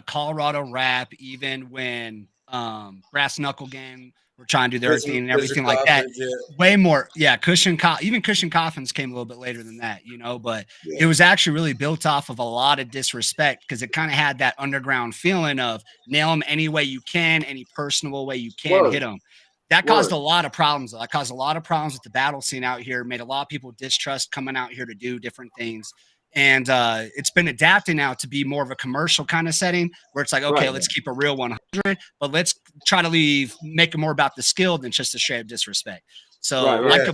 Colorado rap, even when Brass Knuckle Gang were trying to do their thing and everything like that. Way more, even Cushion Coffins came a little bit later than that, you know. But it was actually really built off of a lot of disrespect because it kind of had that underground feeling of nail them any way you can, any personal way you can, hit them. That caused a lot of problems. That caused a lot of problems with the battle scene out here, made a lot of people distrust coming out here to do different things. And it's been adapted now to be more of a commercial kind of setting where it's like, okay, let's keep a real 100, but let's try to make it more about the skill than just the straight up disrespect. So I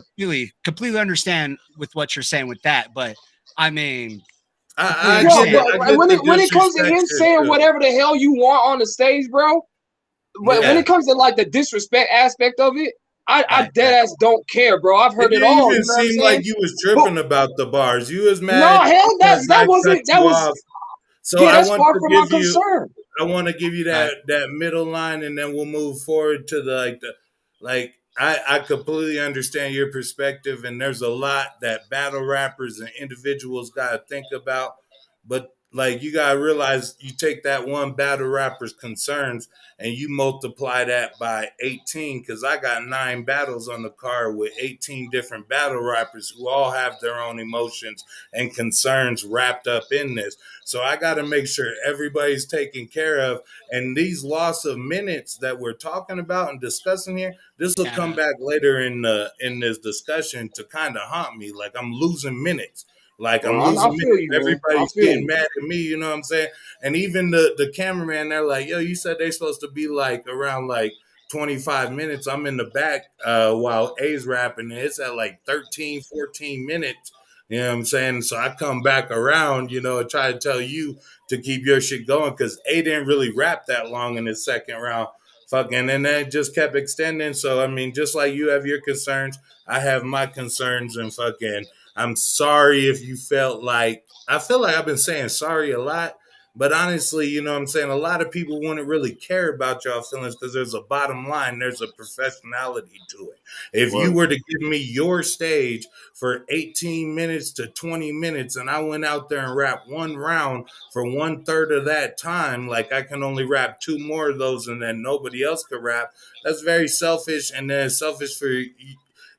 completely understand with what you're saying with that. But I mean, when it comes to him saying whatever the hell you want on the stage, bro, but when it comes to like the disrespect aspect of it, I dead ass don't care, bro. I've heard it all. It seemed like you was tripping about the bars. You was mad. No, hell, that was. So yeah, that's far from my concern. I want to give you that middle line, and then we'll move forward to the I completely understand your perspective, and there's a lot that battle rappers and individuals got to think about. But like, you got to realize, you take that one battle rapper's concerns and you multiply that by 18, because I got 9 battles on the card with 18 different battle rappers who all have their own emotions and concerns wrapped up in this. So I got to make sure everybody's taken care of. And these loss of minutes that we're talking about and discussing here, this will come back later in this discussion to kind of haunt me. Like, I'm losing minutes. Like, I'm Well, I losing feel minutes. you, man. I Everybody's feel getting you. mad at me. You know what I'm saying? And even the cameraman, they're like, "Yo, you said they supposed to be like around like 25 minutes." I'm in the back while A's rapping, and it's at like 13, 14 minutes. You know what I'm saying? So I come back around, and try to tell you to keep your shit going, because A didn't really rap that long in his second round. Fucking, and then it just kept extending. So I mean, just like you have your concerns, I have my concerns, and fucking, I'm sorry if you felt like, I feel like I've been saying sorry a lot, but honestly, you know what I'm saying, a lot of people wouldn't really care about y'all feelings, because there's a bottom line, there's a professionality to it. If you Word. were to give me your stage for 18 minutes to 20 minutes, and I went out there and rapped one round for 1/3 of that time, like I can only rap 2 more of those and then nobody else could rap, that's very selfish. And then it's selfish for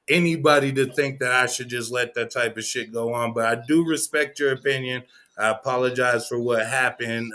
anybody to think that I should just let that type of shit go on. But I do respect your opinion. I apologize for what happened.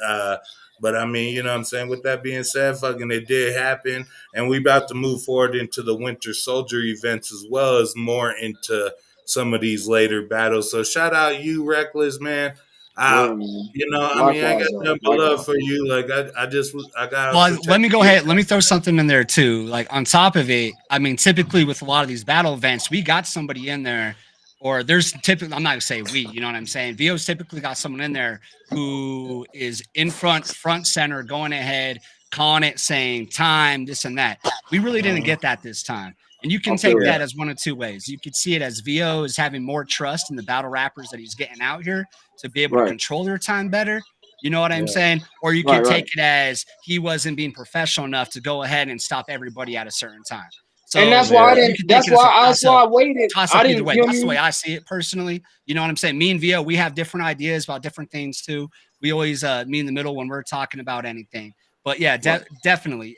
But I mean, you know what I'm saying? With that being said, fucking, it did happen. And we about to move forward into the Winter Soldier events, as well as more into some of these later battles. So shout out you, Reckless, man. Word, man. I mean, I got Likewise, nothing but love for you. Like, I gotta Well, let protect me go you. ahead. Let me throw something in there too. Like on top of it, I mean, typically with a lot of these battle events, we got somebody in there, or there's typically, I'm not gonna say we, you know what I'm saying? VO's typically got someone in there who is in front center, going ahead, calling it, saying time, this and that. We really didn't get that this time. And you can I feel take you. that as one of two ways. You could see it as VO is having more trust in the battle rappers that he's getting out here to be able to Right. control their time better. You know what I'm Yeah. saying? Or you Right, could right. take it as he wasn't being professional enough to go ahead and stop everybody at a certain time. And So you could take it as a that's why I waited. toss I up either didn't, way. you know what I That's the way mean? I see it personally. You know what I'm saying? Me and Vio, we have different ideas about different things too. We always meet in the middle when we're talking about anything. But yeah, definitely.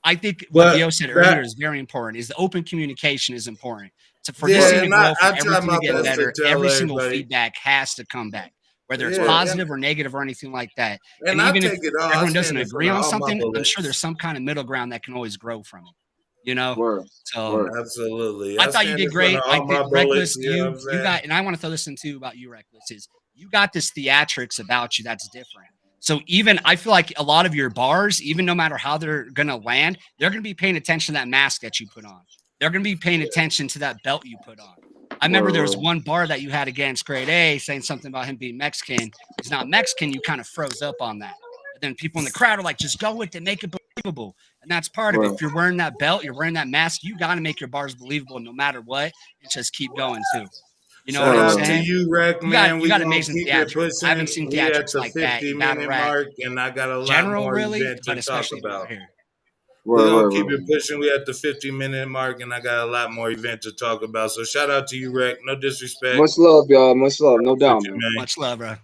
I think what But Vio said earlier that, is very important. Is the open communication is important. So for this thing yeah, to and grow, for I try everything to my get best to better, tell every single everybody. feedback has to come back, whether it's Yeah, positive or negative or anything like that. And and I even if take it all. I everyone doesn't stand in front agree of on all my something, I'm sure there's bullets. some kind of middle ground that can always grow from it. You know? Word. So Word. Absolutely. I I thought you stand did in front great. of I all think my Reckless, bullets. You know what I'm you saying? got, and I want to throw this in too about you, Reckless, is you got this theatrics about you that's different. So even I feel like a lot of your bars, even no matter how they're gonna land, they're gonna be paying attention to that mask that you put on. They're gonna be paying attention to that belt you put on. I remember there was Word. one bar that you had against Grade A saying something about him being Mexican. He's not Mexican. You kind of froze up on that. But then people in the crowd are like, just go with it, make it believable. And that's part of it. Word. If you're wearing that belt, you're wearing that mask, you got to make your bars believable no matter what, and just keep going too. You know what Shout I'm out to saying? you, Rec, man. You We got gonna amazing keep it theatrics. I haven't pushing. seen We at theatrics the like that 50 in battle minute rap mark, and I got a lot general, more really, event but to talk especially about. out here. We're Word. gonna Word. keep Word. it pushing. We at the 50-minute mark, and I got a lot more event to talk about. So shout out to you, Rec. No disrespect. Much love, y'all. Much love. No With doubt, you, man. man. Much love, bro.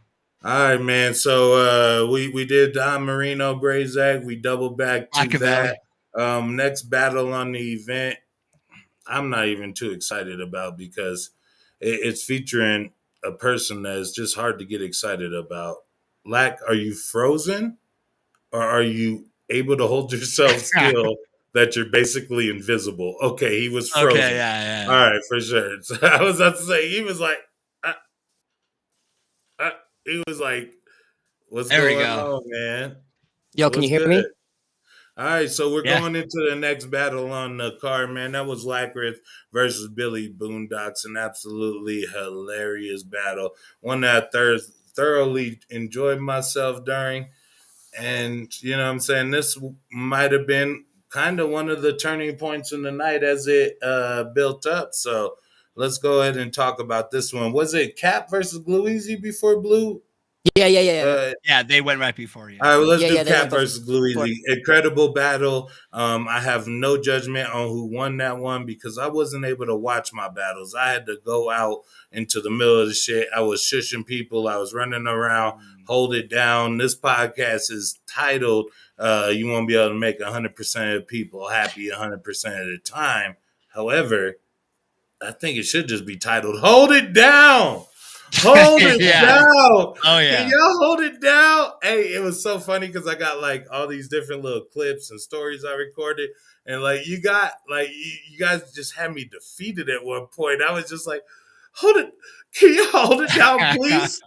All right, man. So we did Don Marino, Grazak. We double back to Machiavelli. that. Next battle on the event, I'm not even too excited about, because it's featuring a person that is just hard to get excited about. Lack, are you frozen, or are you able to hold yourself still that you're basically invisible? Okay, he was Okay, frozen. yeah, All yeah. right, for sure. So I was about to say, he was like, uh, uh, he was like, what's There we going go. on, man? Yo, can you What's hear good? me? All right, so we're Yeah. going into the next battle on the card, man. That was Lackrith versus Billy Boondocks, an absolutely hilarious battle. One that I thoroughly enjoyed myself during. And, you know what I'm saying, this might have been kind of one of the turning points in the night as it built up. So let's go ahead and talk about this one. Was it Cap versus Gluezy before Blue? Yeah, they went right before you. All right, well, let's do they Cap went versus Louis. Incredible battle. I have no judgment on who won that one because I wasn't able to watch my battles. I had to go out into the middle of the shit. I was shushing people. I was running around, hold it down. This podcast is titled, You Won't Be Able to Make 100% of people happy 100% of the time. However, I think it should just be titled, Hold It Down. Hold it down. Oh, yeah. Can y'all hold it down? Hey, it was so funny because I got like all these different little clips and stories I recorded. And like you guys just had me defeated at one point. I was just like, hold it. Can you hold it down, please?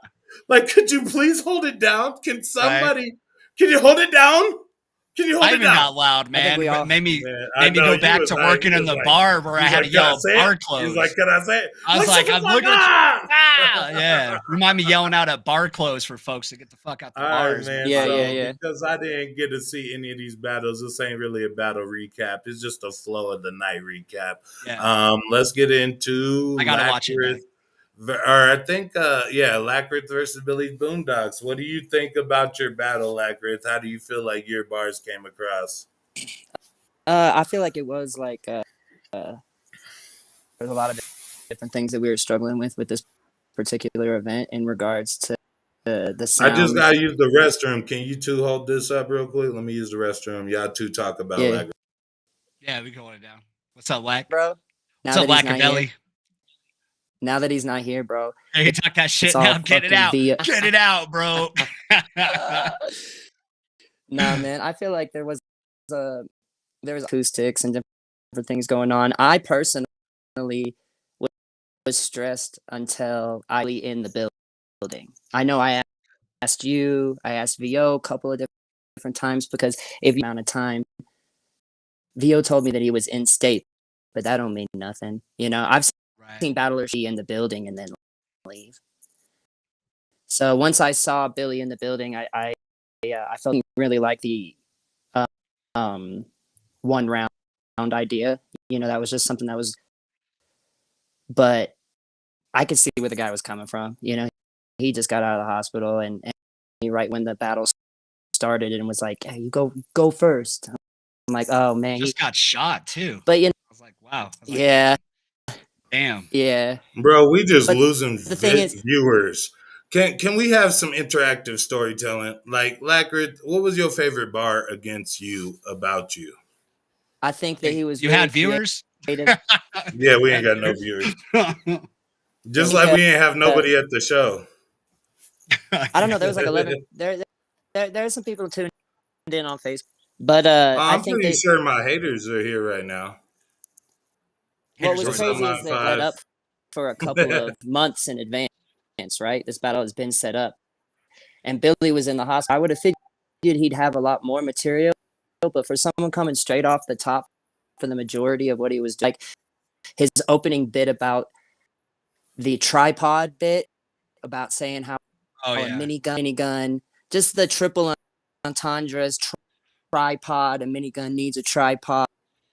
Like, could you please hold it down? Can somebody, can you hold it down? Can you hold I it even down? got loud, man. we all- Made me Man, go back to working in the bar where I had to yell bar closed. He's like, can I say it? I was like, I'm looking at you. yeah. Remind me yelling out at bar close for folks to get the fuck out the All bars. right, man. Yeah. Because I didn't get to see any of these battles, this ain't really a battle recap. It's just a flow of the night recap. Yeah. Let's get into I gotta watch it back. Or I think, Lackrith versus Billy Boondocks. What do you think about your battle, Lackrith? How do you feel like your bars came across? I feel like it was like there's a lot of different things that we were struggling with this particular event in regards to the sound. I just gotta use the restroom. Can you two hold this up real quick? Let me use the restroom. Y'all two talk about Lackrith. Yeah, we can hold it down. What's up, Lack? Bro? What's up, Lackadelli? Now that he's not here, bro. Hey, you talk that shit it's all now. Get it out. via- Get it out, bro. Nah, man. I feel like there was acoustics and different things going on. I personally was stressed until I was in the building. I know I asked you, I asked VO a couple of different times because if you amount of time, VO told me that he was in state, but that don't mean nothing. You know, I've seen battlers be in the building and then leave. So once I saw Billy in the building, I felt really like the one round idea. You know, that was just something that was, but I could see where the guy was coming from. You know, he just got out of the hospital and he, right when the battle started and was like, hey, you go first. I'm like, oh man, he just got shot too. But you know, I was like, wow. Yeah. Damn. Yeah. Bro, we just But losing the thing is, viewers. Can we have some interactive storytelling? Like, Lackrith, what was your favorite bar against you about you? I think that he was. You really had viewers? Yeah, we ain't got no viewers. Just like we ain't have nobody at the show. I don't know. There was like 11. There's some people tuned in on Facebook, but I'm I think pretty sure my haters are here right now. What was crazy is that led up for a couple of months in advance, right? This battle has been set up. And Billy was in the hospital. I would have figured he'd have a lot more material, but for someone coming straight off the top for the majority of what he was doing, like his opening bit about the tripod bit, about saying how a minigun, just the triple entendres, tripod, a minigun needs a tripod,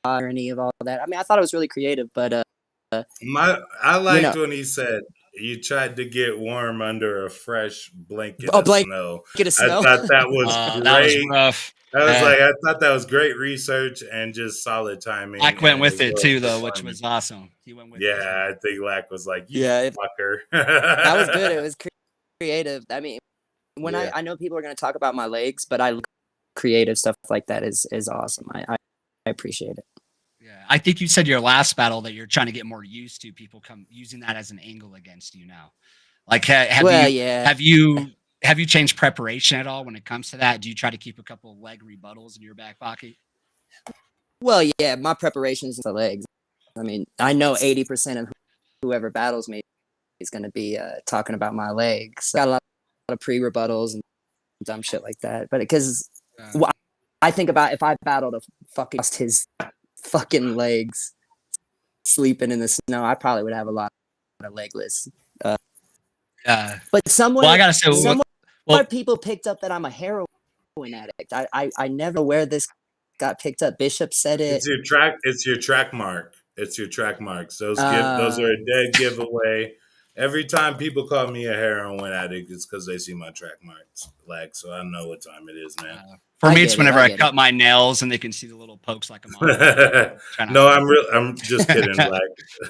or any of all that. I mean, I thought it was really creative, but I liked when he said you tried to get warm under a fresh blanket of snow. I thought that was great. That was rough. I thought that was great research and just solid timing. Lack went with it too, though, which was awesome. He went with it. Yeah, I think Lack was like, you fucker. That was good. It was creative. I mean, when I know people are going to talk about my legs, but I creative stuff like that is awesome. I appreciate it. Yeah, I think you said your last battle that you're trying to get more used to people come using that as an angle against you now. Like, have you changed preparation at all when it comes to that? Do you try to keep a couple of leg rebuttals in your back pocket? Well, yeah, my preparation is the legs. I mean, I know 80% of whoever battles me is going to be talking about my legs. Got a lot of pre-rebuttals and dumb shit like that. But because I think about if I battled a fucking lost his fucking legs sleeping in the snow, I probably would have a lot of legless. But somewhere, I gotta say, people picked up that I'm a heroin addict. I never know where this got picked up. Bishop said it. It's your track mark. It's your track marks. Those are a dead giveaway. Every time people call me a heroin addict, it's because they see my track marks. Like, so I know what time it is, man. For me, it's whenever I cut my nails and they can see the little pokes like I'm on. No, I'm just kidding. Like,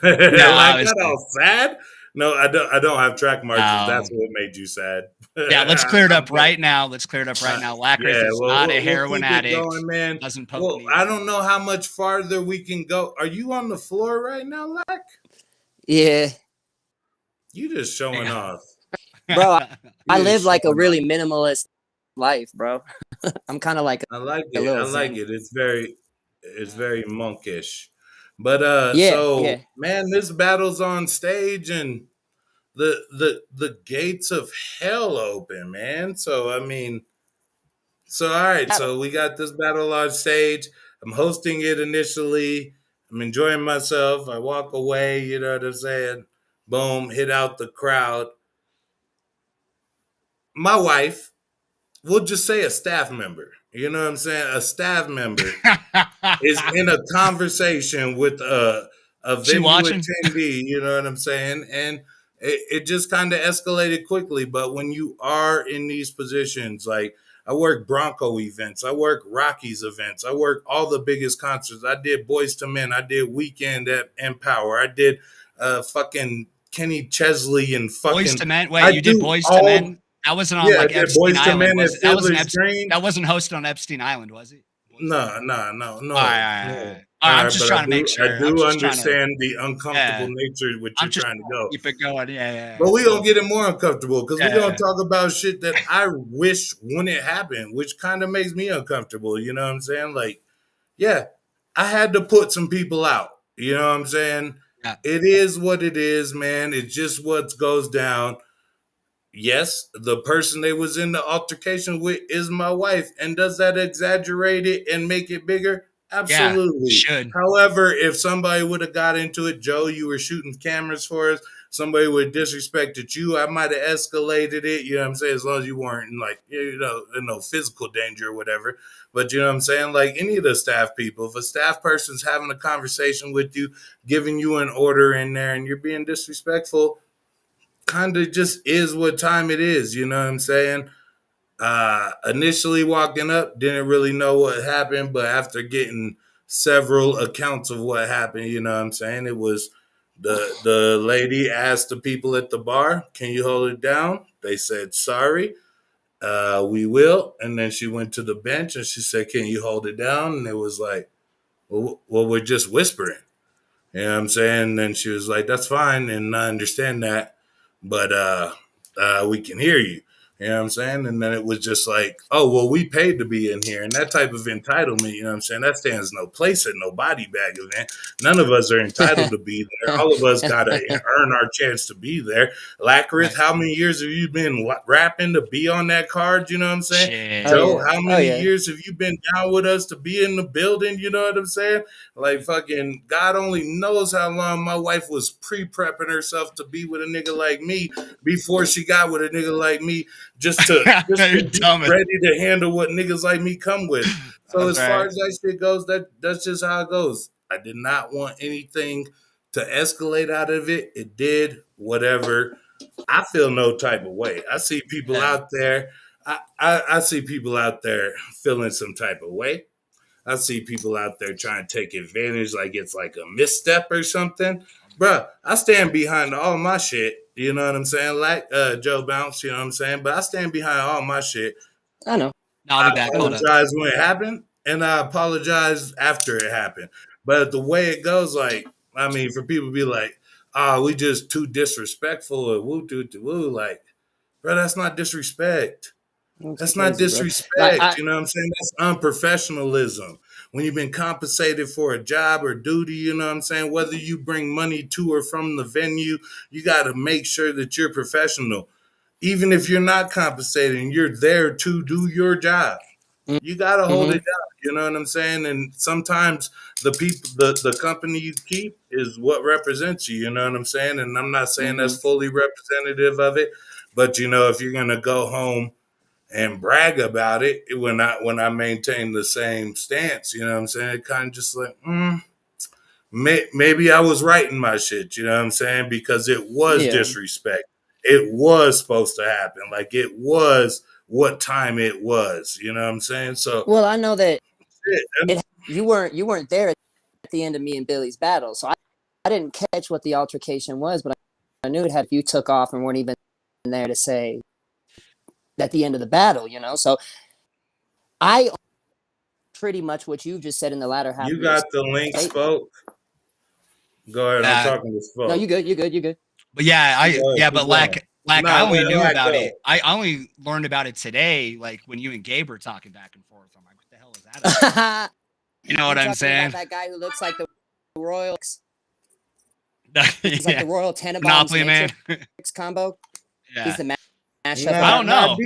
like not all sad. No, I don't have track marks. No. That's what made you sad. Yeah, let's clear it up right now. Lackrath is not a heroin addict. Going, man. Doesn't poke me. I don't know how much farther we can go. Are you on the floor right now, Lack? Yeah. You just showing off. Bro, I live like a really minimalist life, bro. I'm kind of like I like it. I like it. It's very monkish. But man, this battle's on stage and the gates of hell open, man. So I mean, all right, so we got this battle on stage. I'm hosting it initially. I'm enjoying myself. I walk away, you know what I'm saying? Boom, hit out the crowd. My wife, we'll just say a staff member. You know what I'm saying? A staff member is in a conversation with a venue attendee. You know what I'm saying? And it just kind of escalated quickly. But when you are in these positions, like I work Bronco events, I work Rockies events, I work all the biggest concerts. I did Boys to Men, I did Weekend at Empower, I did fucking Kenny Chesley and fucking Boys to Men. Wait, you did Boys to Men? That wasn't on like Epstein Island. That wasn't hosted on Epstein Island, was it? No. All right. I'm just trying to make sure. I do understand the uncomfortable nature which you're trying to go. Keep it going. Yeah. But we're going to get it more uncomfortable because we're going to talk about shit that I wish wouldn't happen, which kind of makes me uncomfortable. You know what I'm saying? Like, yeah, I had to put some people out. You know what I'm saying? Yeah. It is what it is, man. It's just what goes down. Yes, the person they was in the altercation with is my wife. And does that exaggerate it and make it bigger? Absolutely. Yeah, should. However, if somebody would have got into it, Joe, you were shooting cameras for us, somebody would have disrespected you, I might have escalated it, you know what I'm saying, as long as you weren't in like, you know, in no physical danger or whatever. But you know what I'm saying? Like any of the staff people, if a staff person's having a conversation with you, giving you an order in there and you're being disrespectful, kind of just is what time it is, you know what I'm saying? Initially walking up, didn't really know what happened, but after getting several accounts of what happened, you know what I'm saying? It was the lady asked the people at the bar, can you hold it down? They said, sorry, we will. And then she went to the bench and she said, can you hold it down? And it was like, well, we're just whispering. You know what I'm saying? And then she was like, that's fine. And I understand that, but we can hear you. You know what I'm saying? And then it was just like, oh, well, we paid to be in here. And that type of entitlement, you know what I'm saying? That stands no place at no body bag event. None of us are entitled to be there. All of us got to earn our chance to be there. Lackrath, how many years have you been rapping to be on that card? You know what I'm saying? Joe, how many years have you been down with us to be in the building? You know what I'm saying? Like fucking God only knows how long my wife was pre-prepping herself to be with a nigga like me before she got with a nigga like me. Just to be ready to handle what niggas like me come with. So as far as that shit goes, that's just how it goes. I did not want anything to escalate out of it. It did, whatever. I feel no type of way. I see people out there. I see people out there feeling some type of way. I see people out there trying to take advantage like it's like a misstep or something. Bruh, I stand behind all my shit. You know what I'm saying? Like Joe Bounce, you know what I'm saying? But I stand behind all my shit. I know. I apologize when it happened, and I apologize after it happened. But the way it goes, like, I mean, for people to be like, oh, we just too disrespectful or woo, like, bro, that's not disrespect. That's not disrespect. You know what I'm saying? That's unprofessionalism. When you've been compensated for a job or duty, you know what I'm saying? Whether you bring money to or from the venue, you got to make sure that you're professional. Even if you're not compensated and you're there to do your job, you got to hold it down. You know what I'm saying? And sometimes the people, the company you keep is what represents you. You know what I'm saying? And I'm not saying that's fully representative of it, but you know, if you're going to go home and brag about it when I maintain the same stance, you know what I'm saying? It kind of just like, maybe I was writing my shit, you know what I'm saying? Because it was Yeah. disrespect. It was supposed to happen. Like, it was what time it was, you know what I'm saying? So, Well, I know that shit, you weren't there at the end of me and Billy's battle, so I didn't catch what the altercation was, but I knew it had you took off and weren't even there to say at the end of the battle, you know. So I pretty much what you just said in the latter half. you of your got the link, statement. Spoke. Go ahead, I'm talking to Spoke. No, you good. You good. But yeah, but Lack, I only knew about go. it. I only learned about it today, like when you and Gabe were talking back and forth. I'm like, what the hell is that about? You know what I'm saying? That guy who looks like the Royal. He's like the Royal Tenenbaums Monopoly man combo. Yeah. He's the mashup. I don't know.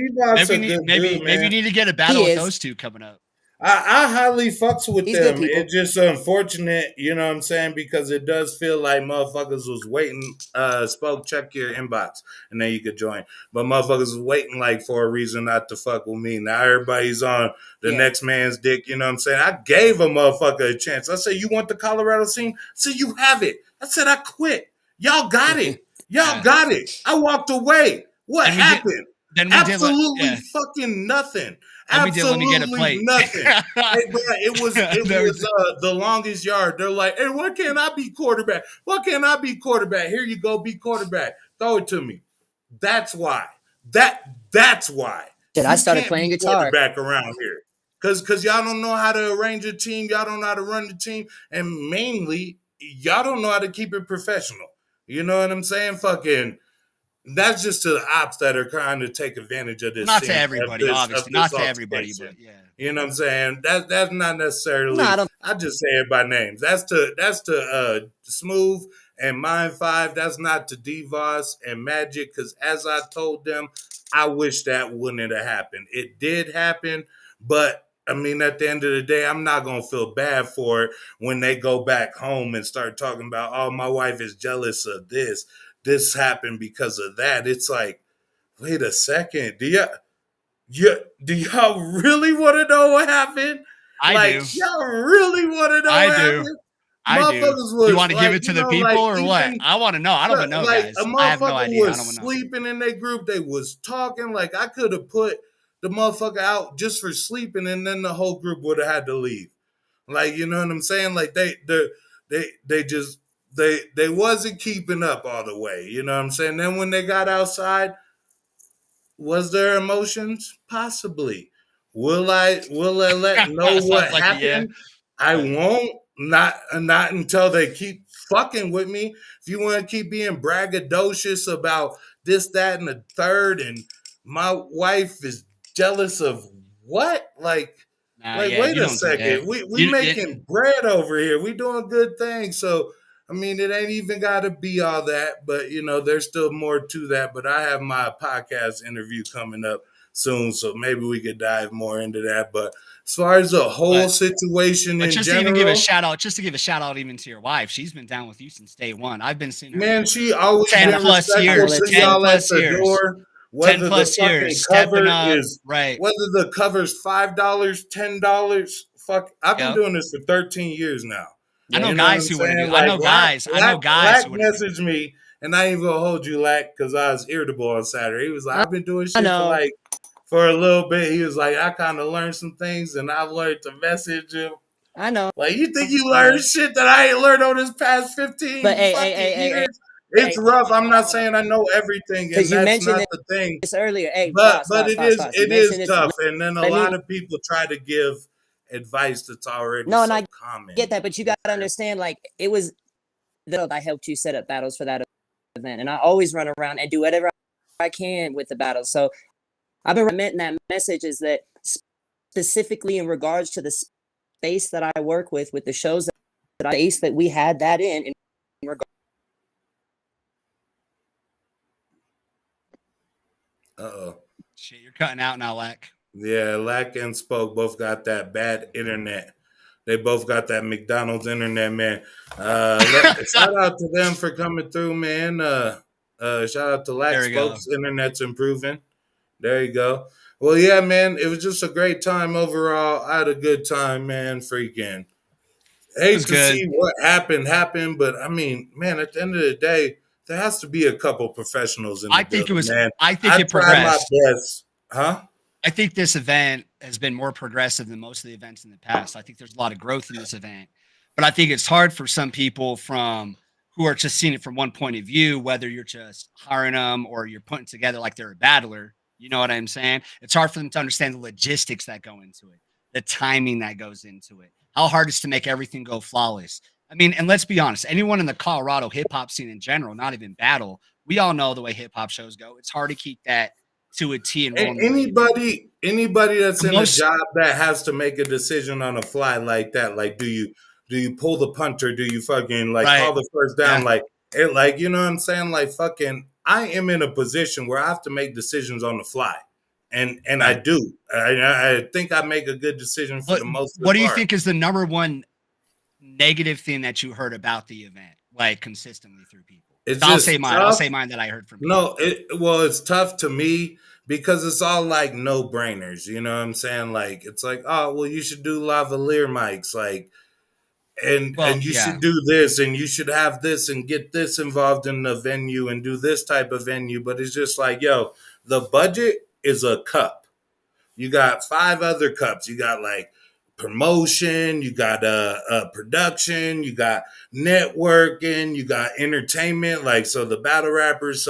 Maybe you need to get a battle with those two coming up. I highly fucks with He's them. good people. It's just unfortunate, you know what I'm saying? Because it does feel like motherfuckers was waiting. Spoke, check your inbox, and then you could join. But motherfuckers was waiting like for a reason not to fuck with me. Now everybody's on the next man's dick, you know what I'm saying? I gave a motherfucker a chance. I said, you want the Colorado scene? I said, you have it. I said, I quit. Y'all got it. Y'all got it. I walked away. What happened? Absolutely fucking nothing. Absolutely nothing. Hey, bro, it was the longest yard. They're like, hey, why can't I be quarterback? Why can't I be quarterback? Here you go, be quarterback. Throw it to me. That's why. That's why. Dude, I started playing guitar. Quarterback around here. Cause y'all don't know how to arrange a team. Y'all don't know how to run the team. And mainly, y'all don't know how to keep it professional. You know what I'm saying? Fucking. That's just to the ops that are trying to take advantage of this. Not to everybody, obviously. Not to everybody, but yeah. You know what I'm saying? That's not necessarily. No, I just say it by names. That's to Smooth and Mind 5. That's not to DeVos and Magic. Because as I told them, I wish that wouldn't have happened. It did happen, but I mean, at the end of the day, I'm not gonna feel bad for it when they go back home and start talking about, oh, my wife is jealous of this. This happened because of that. It's like, wait a second. Do y'all really want to know what happened? I do. Y'all really want to know what happened? I do. You want to give it to the people or what? I want to know. I don't even know, guys. I have no idea. Was sleeping in their group. They was talking. Like, I could have put the motherfucker out just for sleeping, and then the whole group would have had to leave. Like, you know what I'm saying? Like, they wasn't keeping up all the way. You know what I'm saying? Then when they got outside, was there emotions? Possibly. Will I let know what happened? I won't. Not until they keep fucking with me. If you want to keep being braggadocious about this, that, and the third, and my wife is jealous of what? Like, wait a second. We making bread over here. We doing good things. So, I mean, it ain't even got to be all that, but, you know, there's still more to that. But I have my podcast interview coming up soon, so maybe we could dive more into that. But as far as the whole situation in general, to give a shout out even to your wife, she's been down with you since day one. I've been seeing her. Man, she always 10 plus years. 10 plus years. Whether 10 plus years. Cover up, is right. Whether the cover's $5, $10. Fuck, I've been doing this for 13 years now. I know guys who would. I know guys. Lack messaged me, and I ain't gonna hold you, Lack, because I was irritable on Saturday. He was like, "I've been doing shit for a little bit." He was like, "I kind of learned some things, and I learned to message him." I know. Like, you think you learned shit that I ain't learned on this past 15 years? It's rough. I'm not saying I know everything, and that's not the thing. This earlier, but it is tough, and then a lot of people try to give advice that's already so common. Get that, but you got to understand, like, it was that I helped you set up battles for that event, and I always run around and do whatever I can with the battles. So I've been meant in that message is that specifically in regards to the space that I work with the shows that we had that in regard. Shit, you're cutting out now, Lack. Yeah, Lack and Spoke both got that bad internet. They both got that McDonald's internet, man. Shout out to them for coming through, man. Shout out to Lack. Spoke's internet's improving. There you go. Well, yeah, man, it was just a great time overall. I had a good time, man. Freaking hate to see what happened, but I mean, man, at the end of the day, there has to be a couple professionals in the building, man. I think it tried my progressed. best. Huh? I think this event has been more progressive than most of the events in the past. I think there's a lot of growth in this event, but I think it's hard for some people who are just seeing it from one point of view, whether you're just hiring them or you're putting together like they're a battler. You know what I'm saying? It's hard for them to understand the logistics that go into it, the timing that goes into it, how hard it is to make everything go flawless. I mean, and let's be honest, anyone in the Colorado hip hop scene in general, not even battle, we all know the way hip hop shows go. It's hard to keep that to a T. And anybody that's in a job that has to make a decision on a fly like that, like do you pull the punter? Do you fucking call the first down? Yeah. You know what I'm saying? Like fucking, I am in a position where I have to make decisions on the fly, and I do. I think I make a good decision for the most. What do you think is the number one negative thing that you heard about the event, like consistently through people? I'll say mine. I'll say mine that I heard from people. No, it's tough to me because it's all like no brainers. You know what I'm saying? Like it's like, oh well, you should do lavalier mics, like, and you should do this, and you should have this, and get this involved in the venue, and do this type of venue. But it's just like, yo, the budget is a cup. You got 5 other cups. You got like promotion, you got production, you got networking, you got entertainment, like so the battle rappers.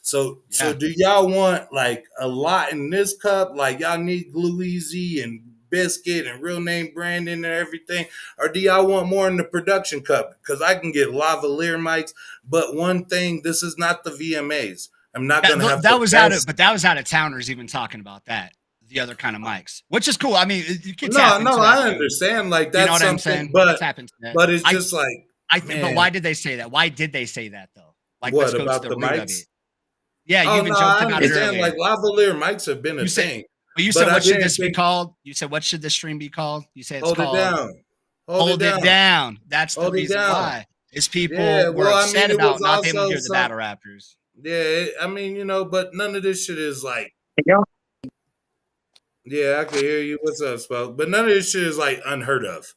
So do y'all want like a lot in this cup? Like y'all need Glue Easy and Biscuit and Real Name Brandon and everything? Or do y'all want more in the production cup? Because I can get lavalier mics, but one thing, this is not the VMAs. I'm not gonna have that was out of towners even talking about that. The other kind of mics, which is cool. I mean, you can tap into that I understand. Like that's, you know what I'm saying? But it's just but why did they say that? Why did they say that though? Like what about the mics? Yeah, you even joked about it earlier. Like lavalier mics have been a thing. But you said, what should this be called? You said, what should this stream be called? You said it's called Hold It Down. That's the reason why. Is people were upset about not being able to hear the battle rappers. Yeah, I mean, you know, but none of this shit is like. Yeah, I can hear you. What's up, Spoke? But none of this shit is like unheard of.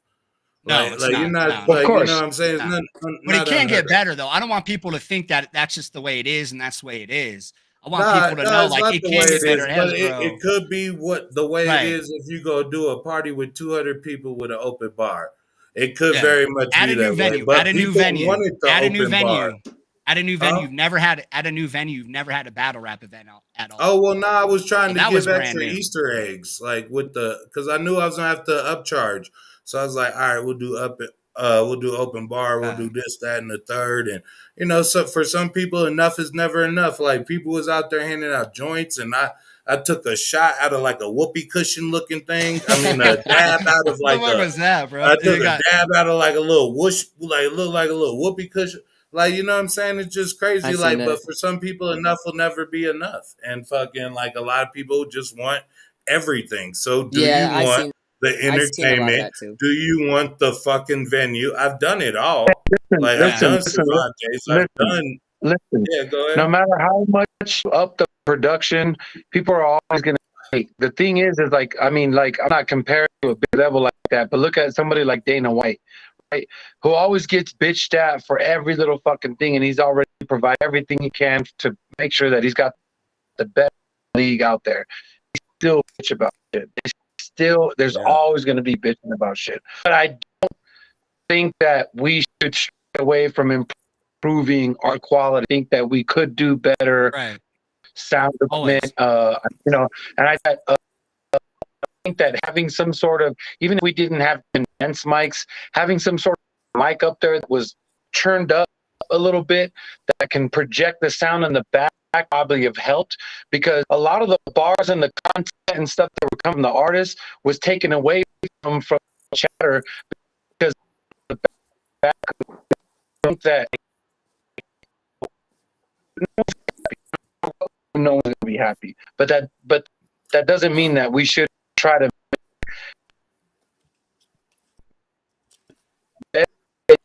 No, like, it's not. You're not. No, like, you know what I'm saying? No. But it can get better, though. I don't want people to think that that's just the way it is and that's the way it is. I want people to know, like, it can get better. It could be the way it is if you go do a party with 200 people with an open bar. It could very much be that way. But add a new venue. Add a new venue. At a new venue, you've never had a battle rap event at all. Oh well, I was trying to give extra Easter eggs, like because I knew I was gonna have to upcharge. So I was like, all right, we'll do open bar, we'll do this, that, and the third, and you know, so for some people, enough is never enough. Like people was out there handing out joints, and I took a shot out of like a whoopee cushion looking thing. I mean, a dab out of like what was that, bro? I took a dab out of like a little whoosh, like it looked like a little whoopee cushion. Like, you know what I'm saying? It's just crazy. Like, but for some people, enough will never be enough. And fucking, like, a lot of people just want everything. So do you want the entertainment? Do you want the fucking venue? I've done it all. Like, I've done Cervantes. I've done. Listen. Yeah, go ahead. No matter how much up the production, people are always going to hate. The thing is like, I mean, like, I'm not comparing to a big level like that, but look at somebody like Dana White. Right, who always gets bitched at for every little fucking thing, and he's already provided everything he can to make sure that he's got the best league out there. He's still bitch about shit. There's always going to be bitching about shit. But I don't think that we should stray away from improving our quality. I think that we could do better sound equipment. You know, and I think that having some sort of, even if we didn't have condense mics, having some sort of mic up there that was turned up a little bit that can project the sound in the back probably have helped, because a lot of the bars and the content and stuff that were coming from the artists was taken away from chatter, because the back that no one's gonna be happy. But that doesn't mean that we should try to.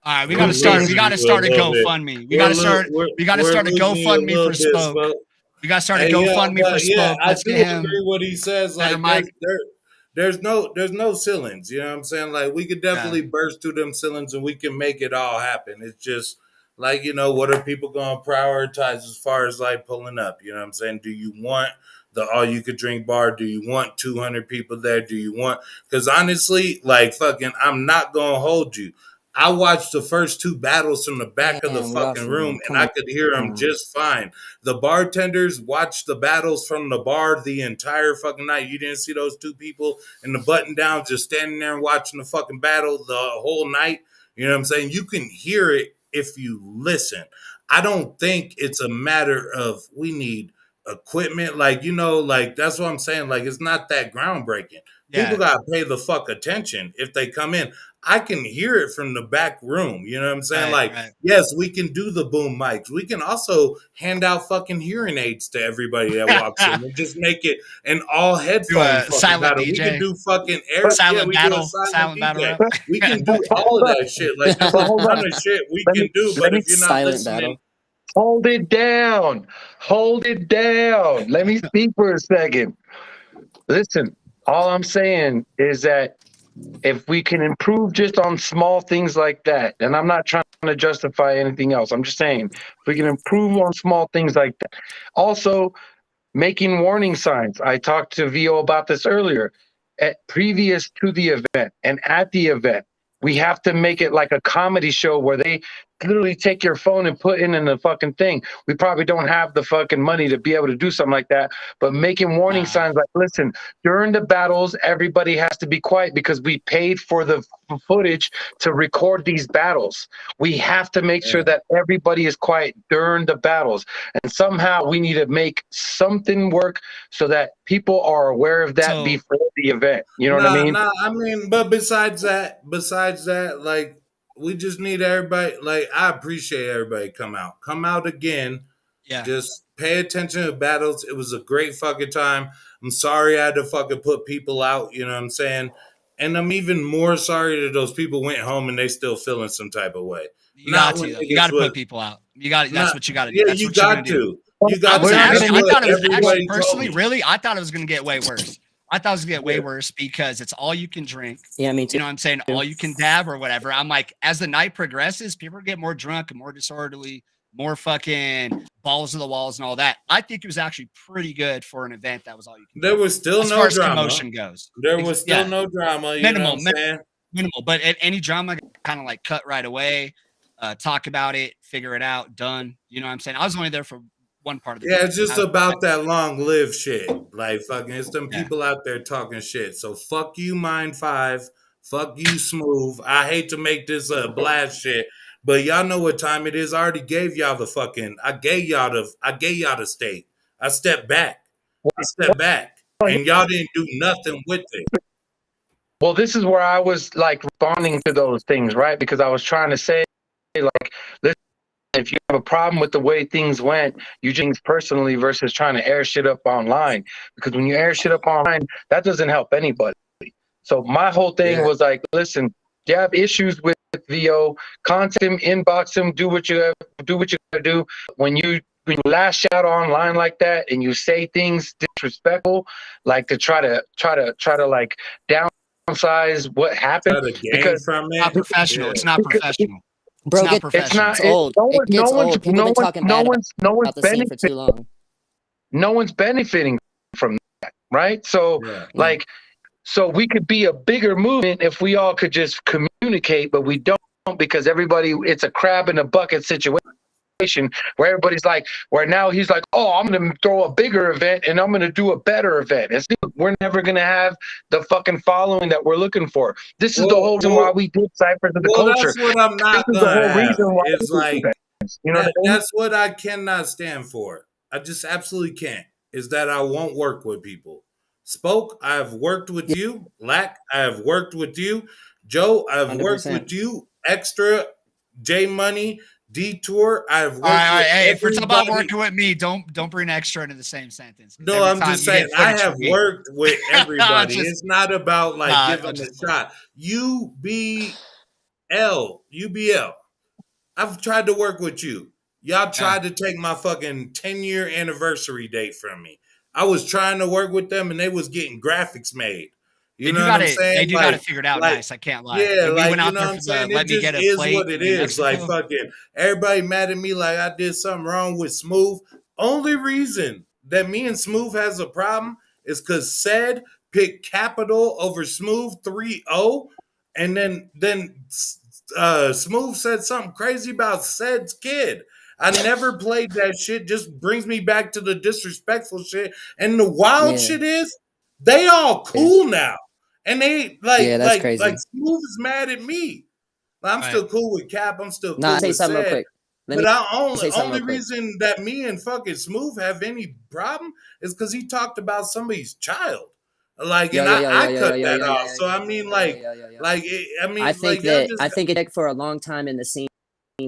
All right, we gotta start a GoFundMe. We gotta start a GoFundMe for Spoke. We gotta start a GoFundMe for Spoke. I do agree what he says. Like there's no ceilings. You know what I'm saying? Like we could definitely burst through them ceilings and we can make it all happen. It's just like, what are people gonna prioritize as far as like pulling up? You know what I'm saying? Do you want the all you could drink bar? Do you want 200 people there? Do you want, because honestly, like fucking I'm not gonna hold you. I watched the first two battles from the back of the fucking room and I could hear them just fine. The bartenders watched the battles from the bar the entire fucking night. You didn't see those two people in the button down just standing there and watching the fucking battle the whole night. You know what I'm saying? You can hear it if you listen. I don't think it's a matter of we need equipment. Like, like that's what I'm saying. Like, it's not that groundbreaking. People gotta pay the fuck attention if they come in. I can hear it from the back room. You know what I'm saying? Yes, we can do the boom mics. We can also hand out fucking hearing aids to everybody that walks in and just make it an all headphone fucking battle. DJ. We can do fucking air silent battle. Do a silent DJ. We can do all of that shit. Like there's a ton of shit we can do, but if you're not listening. Hold it down. Hold it down. Let me speak for a second. Listen, all I'm saying is that if we can improve just on small things like that, and I'm not trying to justify anything else, I'm just saying if we can improve on small things like that. Also, making warning signs. I talked to VO about this earlier. Previous to the event and at the event, we have to make it like a comedy show where they literally take your phone and put in the fucking thing. We probably don't have the fucking money to be able to do something like that, but making warning signs like, listen, during the battles, everybody has to be quiet because we paid for the footage to record these battles. We have to make sure that everybody is quiet during the battles. And somehow we need to make something work so that people are aware of that before the event. You know what I mean? I mean, but besides that, like, we just need everybody. Like, I appreciate everybody come out again. Yeah. Just pay attention to battles. It was a great fucking time. I'm sorry I had to fucking put people out. You know what I'm saying? And I'm even more sorry that those people went home and they still feeling some type of way. You got to put people out. That's what you got to do. Yeah, that's you what got to. You got to. I thought it was actually, personally, really, I thought it was going to get way worse. I thought it was going to get way worse because it's all you can drink. Yeah, me too. You know what I'm saying? All you can dab or whatever. I'm like, as the night progresses, people get more drunk and more disorderly, more fucking balls to the walls and all that. I think it was actually pretty good for an event that was all you can. There was still as no far as drama. Commotion goes. There was still no drama. Minimal, but any drama kind of like cut right away. Talk about it, figure it out, done. You know what I'm saying? I was only there for one part of the it's just about that long-lived shit. Like fucking, it's them people out there talking shit. So fuck you, Mind 5. Fuck you, Smooth. I hate to make this a blast shit, but y'all know what time it is. I already gave y'all the fucking. I gave y'all the state. I stepped back, and y'all didn't do nothing with it. Well, this is where I was like responding to those things, right? Because I was trying to say, like, listen, if you have a problem with the way things went, you things personally versus trying to air shit up online. Because when you air shit up online, that doesn't help anybody. So my whole thing was like, listen, you have issues with VO, contact him, inbox him, do what you gotta do. When you lash out online like that and you say things disrespectful, like to try to like downsize what happened, because from it. Not professional. It's not professional. Bro, it's not professional. It's old. It gets old. People have been talking bad about the scene for too long. No one's benefiting from that, right? So, so we could be a bigger movement if we all could just communicate, but we don't, because it's a crab in a bucket situation where everybody's like, where now he's like, oh, I'm going to throw a bigger event and I'm going to do a better event. We're never going to have the fucking following that we're looking for. This is the whole reason why we did Cyphers of the Culture. That's what I'm not going to have. It's like, you know that's what I cannot stand for. I just absolutely can't. Is that I won't work with people. Spoke, I have worked with you. Lack, I have worked with you. Joe, I have 100%. Worked with you. Extra, J Money, Detour, I've worked with hey, if we're talking about working with me, don't bring extra into the same sentence. No, I'm just saying I have worked with everybody. It's not about like giving a shot. UBL. I've tried to work with you. Y'all tried to take my fucking 10-year anniversary date from me. I was trying to work with them and they was getting graphics made. You know what I'm saying? They do got it figured out nice. I can't lie. Yeah, When we like, went you out know there what I'm for saying? the It let me just get a is plate what it in is. Like, Mexico. fucking everybody mad at me like I did something wrong with Smooth. Only reason that me and Smooth has a problem is because Said picked Capital over Smooth 3-0, and then Smooth said something crazy about Said's kid. I never played that shit. Just brings me back to the disrespectful shit. And the wild shit is they all cool now. And they that's crazy. like Smooth is mad at me. I'm still cool with Cap. I'm still cool I'll say with something real Said. quick. But only reason that me and fucking Smooth have any problem is because he talked about somebody's child. Like, and I cut that off. So I mean, I think I think it for a long time in the scene,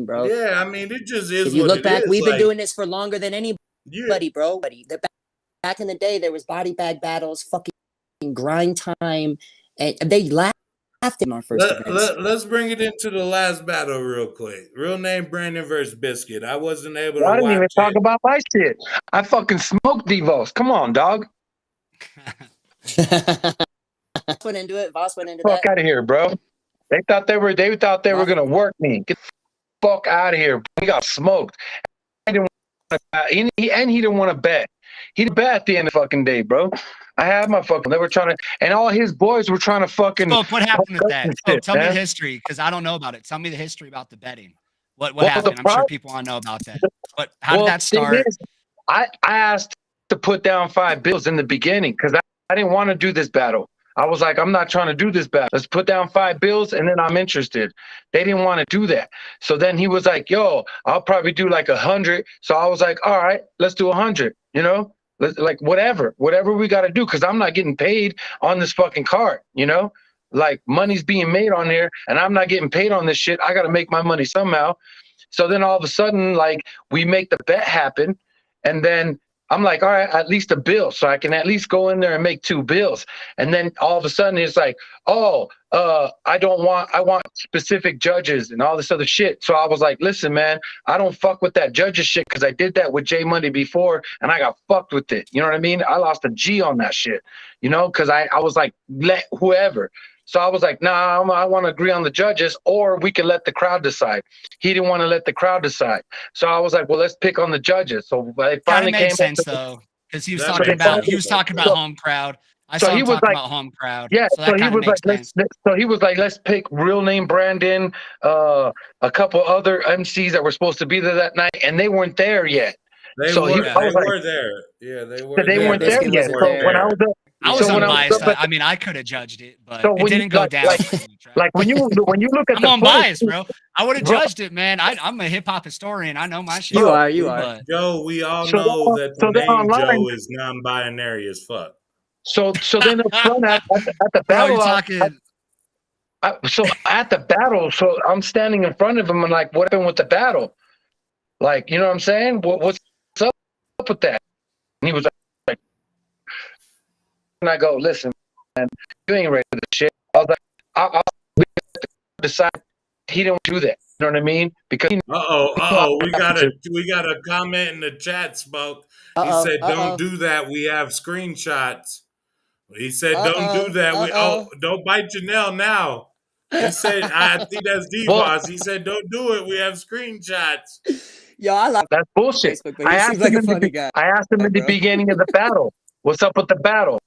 bro. Yeah, I mean, it just is. If you what look it back, is. we've like, been doing this for longer than anybody, bro. Back in the day, there was body bag battles, fucking grind time, and they laughed in our first events. Let's bring it into the last battle real quick. Real name Brandon versus Biscuit. I wasn't able to I didn't watch even talk about my shit. I fucking smoked Devos. Come on, dog. Voss went into it. Voss went into Fuck that. out of here, bro. They thought they were gonna work me. Get the fuck out of here. We got smoked. I didn't want to, and he didn't want to bet. He didn't bet at the end of the fucking day, bro. I had my fucking. They were trying to, and all his boys were trying to fucking. So what happened with that? So tell me man. the history, because I don't know about it. Tell me the history about the betting. What happened? I'm sure people want to know about that. But how did that start? I asked to put down 5 bills in the beginning because I didn't want to do this battle. I was like, I'm not trying to do this battle. Let's put down 5 bills and then I'm interested. They didn't want to do that. So then he was like, yo, I'll probably do like 100. So I was like, all right, let's do 100, you know? Like whatever we got to do, because I'm not getting paid on this fucking card, you know? Like money's being made on here and I'm not getting paid on this shit. I got to make my money somehow. So then all of a sudden, like, we make the bet happen, and then I'm like, all right, at least a bill, so I can at least go in there and make 2 bills. And then all of a sudden it's like, oh, I want specific judges and all this other shit. So I was like, listen, man, I don't fuck with that judges shit, because I did that with J Money before and I got fucked with it. You know what I mean? I lost a G on that shit, you know, because I was like, let whoever. So I was like, nah, I want to agree on the judges, or we can let the crowd decide. He didn't want to let the crowd decide. So I was like, well, let's pick on the judges. So they finally made sense though, because he was talking about home crowd. I saw him talking about home crowd. Yeah, so that he was like, so he was like, let's pick real name Brandon, a couple other MCs that were supposed to be there that night, and they weren't there yet. They were there. Yeah, they were. They weren't there yet. So when I was I was unbiased. I mean, I could have judged it, but it didn't go down. Like when you look at I'm unbiased, bro. I would have judged it, man. I'm a hip hop historian. I know my shit. You are. Joe, we all know that the name Joe is non-binary as fuck. So then up front at the battle, so at the battle, so I'm standing in front of him and like, what happened with the battle? Like, you know what I'm saying? What's up with that? And he was like, and I go, listen, man, you ain't ready for this shit. I was like, I'll decide. He didn't do that. You know what I mean? Because we got a comment in the chat, Smoke. He said, "Don't do that. We have screenshots." He said, "Don't do that. Don't bite your nail now." He said, "I think that's D-Boss." He said, "Don't do it. We have screenshots." Yo, I like that's bullshit. Facebook, I asked him in the beginning of the battle, "What's up with the battle?"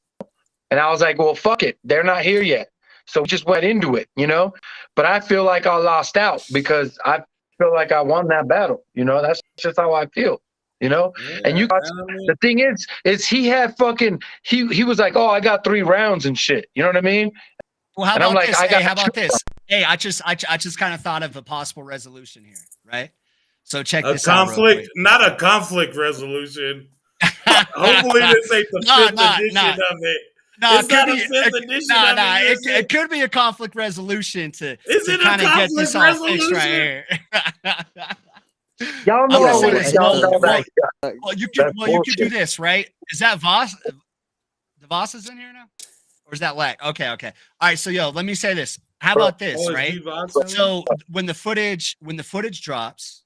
And I was like, "Well, fuck it. They're not here yet." So we just went into it, you know. But I feel like I lost out because I feel like I won that battle. You know, that's just how I feel. You know, and the thing is he had fucking he was like, "Oh, I got 3 rounds and shit." You know what I mean? Well, how about this? Hey, how about this? Hey, I just kind of thought of a possible resolution here, right? So check this out. Not a conflict resolution. Hopefully this ain't the 5th edition of it. No, it could be a conflict resolution to kind of get this all fixed right here. Y'all know what it is. Well, you could do this, right? Is that Voss? The Voss is in here now? Or is that Lack? Okay. All right, so let me say this. How about this, right? So when the footage drops,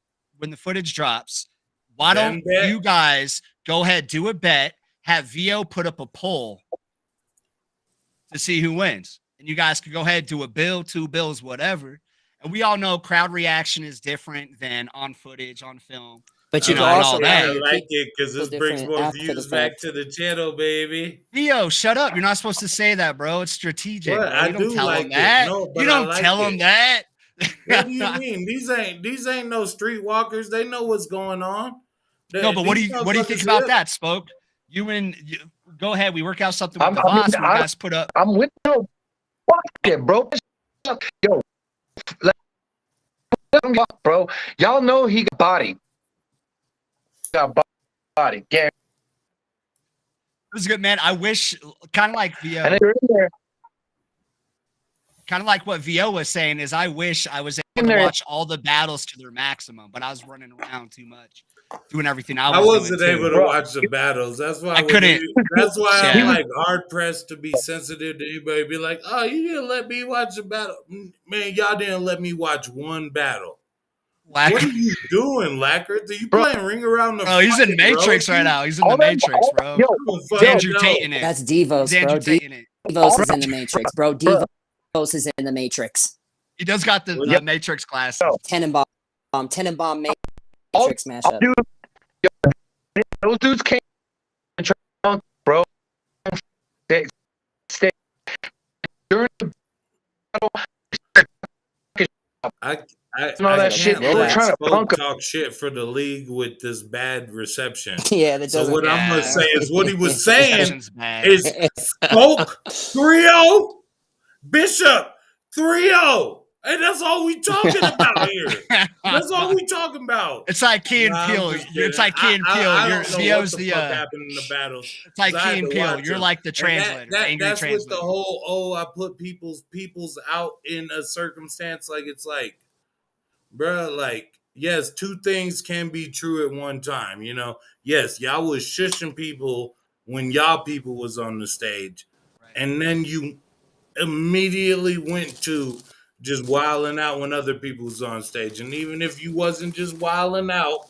why don't you guys go ahead, do a bet, have VO put up a poll to see who wins. And you guys could go ahead, do a bill, 2 bills, whatever. And we all know crowd reaction is different than on footage, on film. But you know, can and also all that. I like it because this brings more views back to the channel, baby. Theo, shut up. You're not supposed to say that, bro. It's strategic. What? Bro. I You don't do tell like them that. No, but you don't like tell them that. What do you mean? These ain't no streetwalkers. They know what's going on. No, but what do you think about that, Spoke? You go ahead. We work out something with the boss. You guys put up. I'm with you. Fuck it, bro. Yo, bro. Y'all know he got body. Got body. It was good, man. I wish, kind of like VO. Kind of like what VO was saying is, I wish I was able to watch all the battles to their maximum, but I was running around too much, doing everything I wasn't able to watch the battles. That's why I couldn't. That's why I'm like hard pressed to be sensitive to anybody. Be like, oh, you didn't let me watch the battle, man. Y'all didn't let me watch one battle. Lacquer. What are you doing, Lacquer? Are you playing Ring Around the? Oh, he's in Matrix right now. He's in the Matrix, bro. Andrew Tate in it. That's Devos, bro. Devos is in the Matrix, bro. Devos is in the Matrix. He does got the Matrix class. Tenenbaum Matrix mashup. Dude, those dudes came, bro. Stay during the battle. All that shit. They We're trying to talk shit for the league with this bad reception. Yeah, that doesn't. So what I'm gonna say is what he was saying is Spoke 3-0, Bishop 3-0. And that's all we talking about here. That's all we talking about. It's like Key and Peele. It's like Key and Peele. You're VO's the happened in the battles. It's like Key and Peele. You're like the translator, the angry that's translator. With the whole I put people's out in a circumstance like it's like, bro, like yes, 2 things can be true at one time. You know, yes, y'all was shushing people when y'all people was on the stage, and then you immediately went to just wilding out when other people was on stage. And even if you wasn't just wilding out,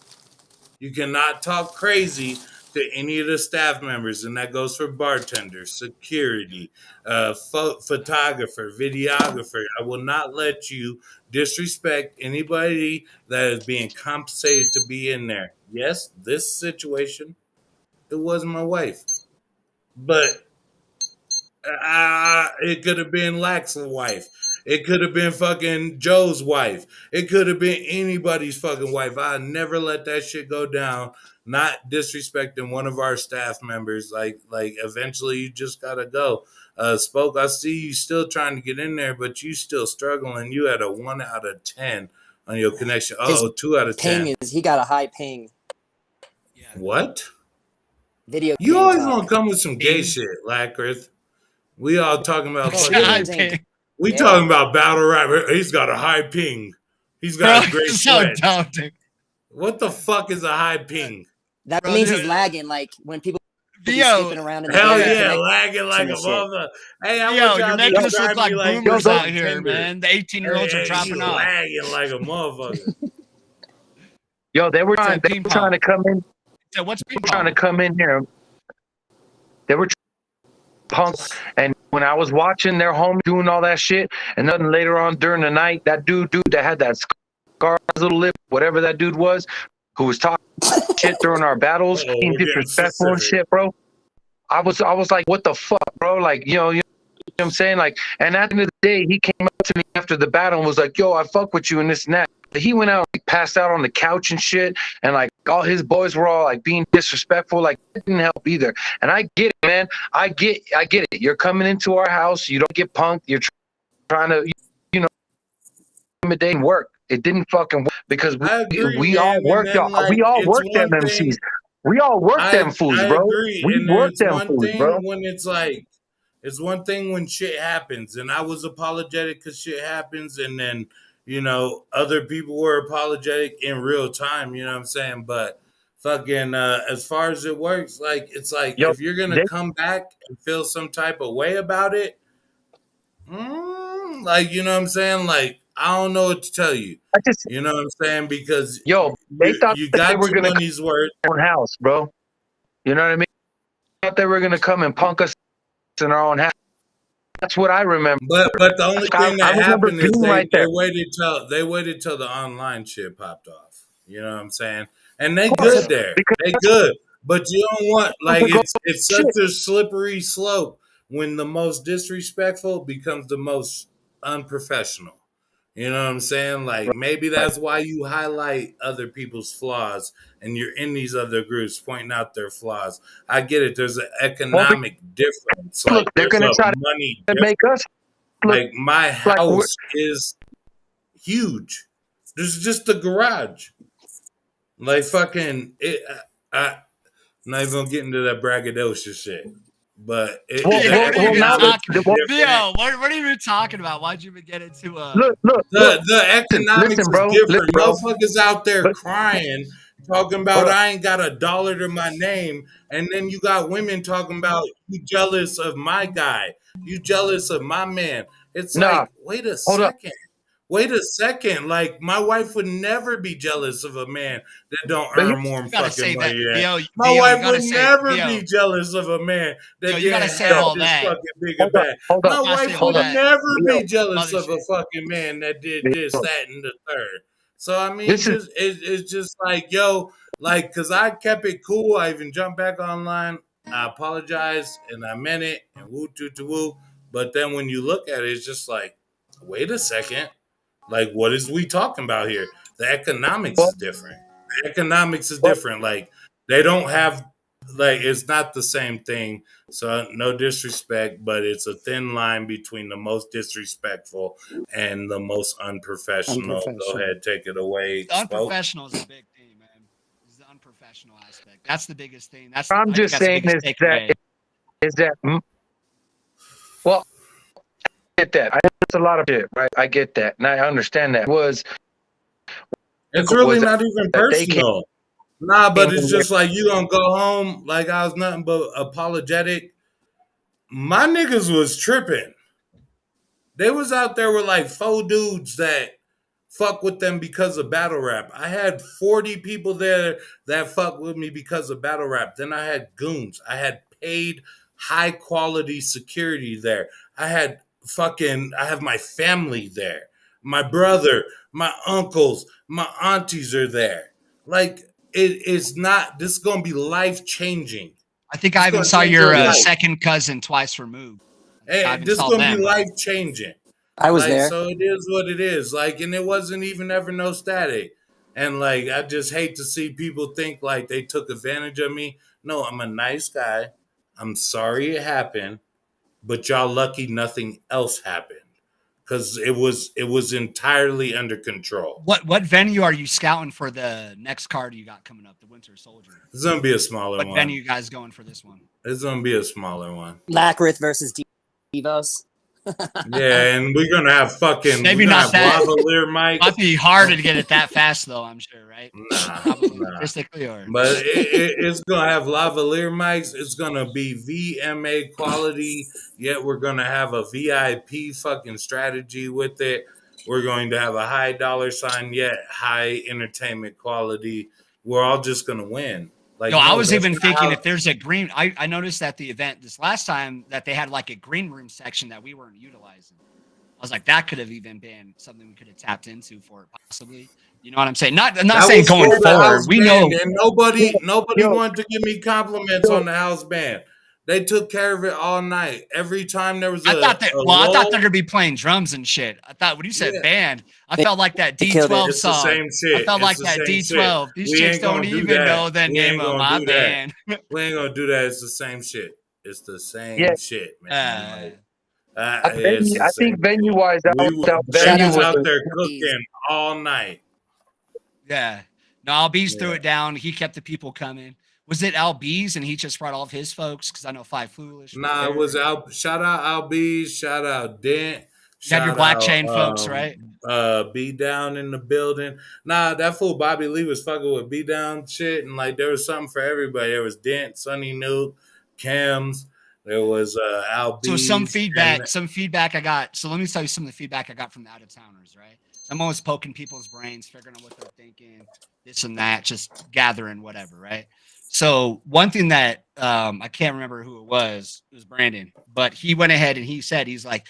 you cannot talk crazy to any of the staff members. And that goes for bartenders, security, photographer, videographer. I will not let you disrespect anybody that is being compensated to be in there. Yes, this situation, it wasn't my wife. But it could have been Lax's wife. It could have been fucking Joe's wife. It could have been anybody's fucking wife. I never let that shit go down. Not disrespecting one of our staff members. Like eventually you just gotta go. Spoke, I see you still trying to get in there, but you still struggling. You had a 1 out of 10 on your connection. Oh, 2 out of 10. He got a high ping. Yeah. What? Video. You always gonna come with some gay shit, Lackrith. We all talking about fucking. We talking about battle rap. He's got a high ping. He's got a great sweat. What the fuck is a high ping? That means he's lagging. Like when people skipping around. Hell yeah, lagging like a mother. Hey, you're making us look like boomers out here, man. The 18-year-olds are dropping off. Lagging like a motherfucker. Yo, they were trying to come in. So what's trying to come in here? They were punk, and when I was watching their home doing all that shit, and then later on during the night, that dude that had that scar on his little lip, whatever that dude was, who was talking shit during our battles, being disrespectful and shit, bro. I was like, what the fuck, bro? Like, you know what I'm saying? Like, and at the end of the day, he came up to me after the battle and was like, yo, I fuck with you and this and that. He went out, like, passed out on the couch and shit, and like all his boys were all like being disrespectful. Like, it didn't help either. And I get it, man. I get it. You're coming into our house. You don't get punked. You're trying to, you know, intimidate and work. It didn't fucking work because we all worked. Like, we all worked them MCs. We all worked them fools, bro. We worked them fools, bro. When it's like, it's one thing when shit happens, and I was apologetic because shit happens, and then, you know, other people were apologetic in real time, you know what I'm saying? But fucking, as far as it works, like, it's like, if you're going to come back and feel some type of way about it, like, you know what I'm saying? Like, I don't know what to tell you. You know what I'm saying? Because they thought you got they were your money's worth. Own house, bro. You know what I mean? They thought they were going to come and punk us in our own house. That's what I remember. But the only thing I that remember happened is being right there. they waited till the online shit popped off. You know what I'm saying? And they Of course, good there. because They good. But you don't want like to go it's shit. such a slippery slope when the most disrespectful becomes the most unprofessional. You know what I'm saying? Like maybe that's why you highlight other people's flaws and you're in these other groups pointing out their flaws. I get it. There's an Well, economic difference. look, Like they're there's gonna a try money to difference. make us look Like my like we're house is huge. There's just a garage. Like fucking it. I'm not even gonna get into that braggadocious shit. But well, Theo, well, what are you well even now talking? well, Theo, what are you even talking about? Why'd you even get into look, the economics listen, is bro, different. bro. Motherfuckers out there But crying, talking hold about up, I ain't got $1 to my name, and then you got women talking about you jealous of my guy, you jealous of my man. It's nah, like, wait a hold up. second. Wait a second. Like my wife would never be jealous of a man that don't But earn here, more You gotta fucking say that, money than. Theo. My Theo, you wife gotta would say, never Theo. be jealous of a man Theo, that you gotta didn't say have all this that. fucking bigger hold up, bag. hold up, My You gotta say wife all hold would up. that never Yo, be jealous other of a shit. fucking man that did this, yo, that, and the third. So I mean, this is it's just like yo, like because I kept it cool. I even jumped back online. I apologized and I meant it and woo to woo. But then when you look at it, it's just like, wait a second. Like, what is we talking about here? The economics well, is different. The economics is well, different. Like, they don't have, like, it's not the same thing. So, no disrespect, but it's a thin line between the most disrespectful and the most unprofessional. Go Unprofessional. ahead, take it away, The Spoke. unprofessional is a big thing, man. It's the unprofessional aspect. That's the biggest thing. I'm I think just that's the saying biggest takeaway. is that well, I get that. I it's a lot of shit, right? I get that, and I understand that. It's really Was not even that they came personal. Nah, but it's in there? just like you gonna go home like I was nothing but apologetic. My niggas was tripping. They was out there with like 4 dudes that fuck with them because of battle rap. I had 40 people there that fuck with me because of battle rap. Then I had goons. I had paid high quality security there. I have my family there. My brother, my uncles, my aunties are there. Like it is not this is gonna be life changing. I think This I is even gonna saw change your your life. second cousin twice removed. I think I And even this is saw gonna be them, bro. life changing. I was Like, there. so it is what it is. Like, and it wasn't even ever no static. And like, I just hate to see people think like they took advantage of me. No, I'm a nice guy. I'm sorry it happened, but y'all lucky nothing else happened because it was entirely under control. What venue are you scouting for the next card you got coming up, the Winter Soldier? It's gonna be a smaller What venue one. you guys going for this one? It's gonna be a smaller one. Lacrith versus Devos. Yeah, and we're gonna have Maybe not that. lavalier Might mics. be harder to get it that fast, though. I'm sure, right? Nah, Probably nah. logistically, or But it's gonna have lavalier mics. It's gonna be VMA quality. Yet we're gonna have a VIP fucking strategy with it. We're going to have a high dollar sign, yet high entertainment quality. We're all just gonna win. Like, no. I no, was that's even not thinking how. if there's a green. I noticed at the event this last time that they had like a green room section that we weren't utilizing. I was like, that could have even been something we could have tapped into for it, possibly. You know what I'm saying? I'm not That saying was going for the forward. house We band, know. and nobody Yo, wanted to give me compliments yo, on the house band. They took care of it all night. Every time there was I thought a I thought they're lull, gonna be playing drums and shit. I thought when you said yeah, band, I They, felt like that they killed it. D12 it's the song. same I shit. felt It's like the that same shit. D12. These We chicks ain't don't gonna do even that. know the We name ain't of gonna my do that. band. We ain't gonna do that. It's the same shit. It's the yeah, same shit, man. Like, it's the I same think venue shit. wise, that Shout venue Venues out was out there Bees. cooking all night. Yeah. No, Albies threw Yeah. it down. He kept the people coming. Was it Albies and he just brought all of his folks? Because I know Five Foolish was Nah, it there. was out. Shout out Albies. Shout out Dent. You had your Shout Black out Chain folks, right? B Down in the building. Nah, that fool Bobby Lee was fucking with B Down shit, and like there was something for everybody. There was Dent, Sonny Nuke, Cams. There was So Albies, and some feedback I got. So let me tell you some of the feedback I got from the out of towners, right? I'm always poking people's brains, figuring out what they're thinking, this and that, just gathering whatever, right? So one thing that I can't remember who it was Brandon, but he went ahead and he said, he's like,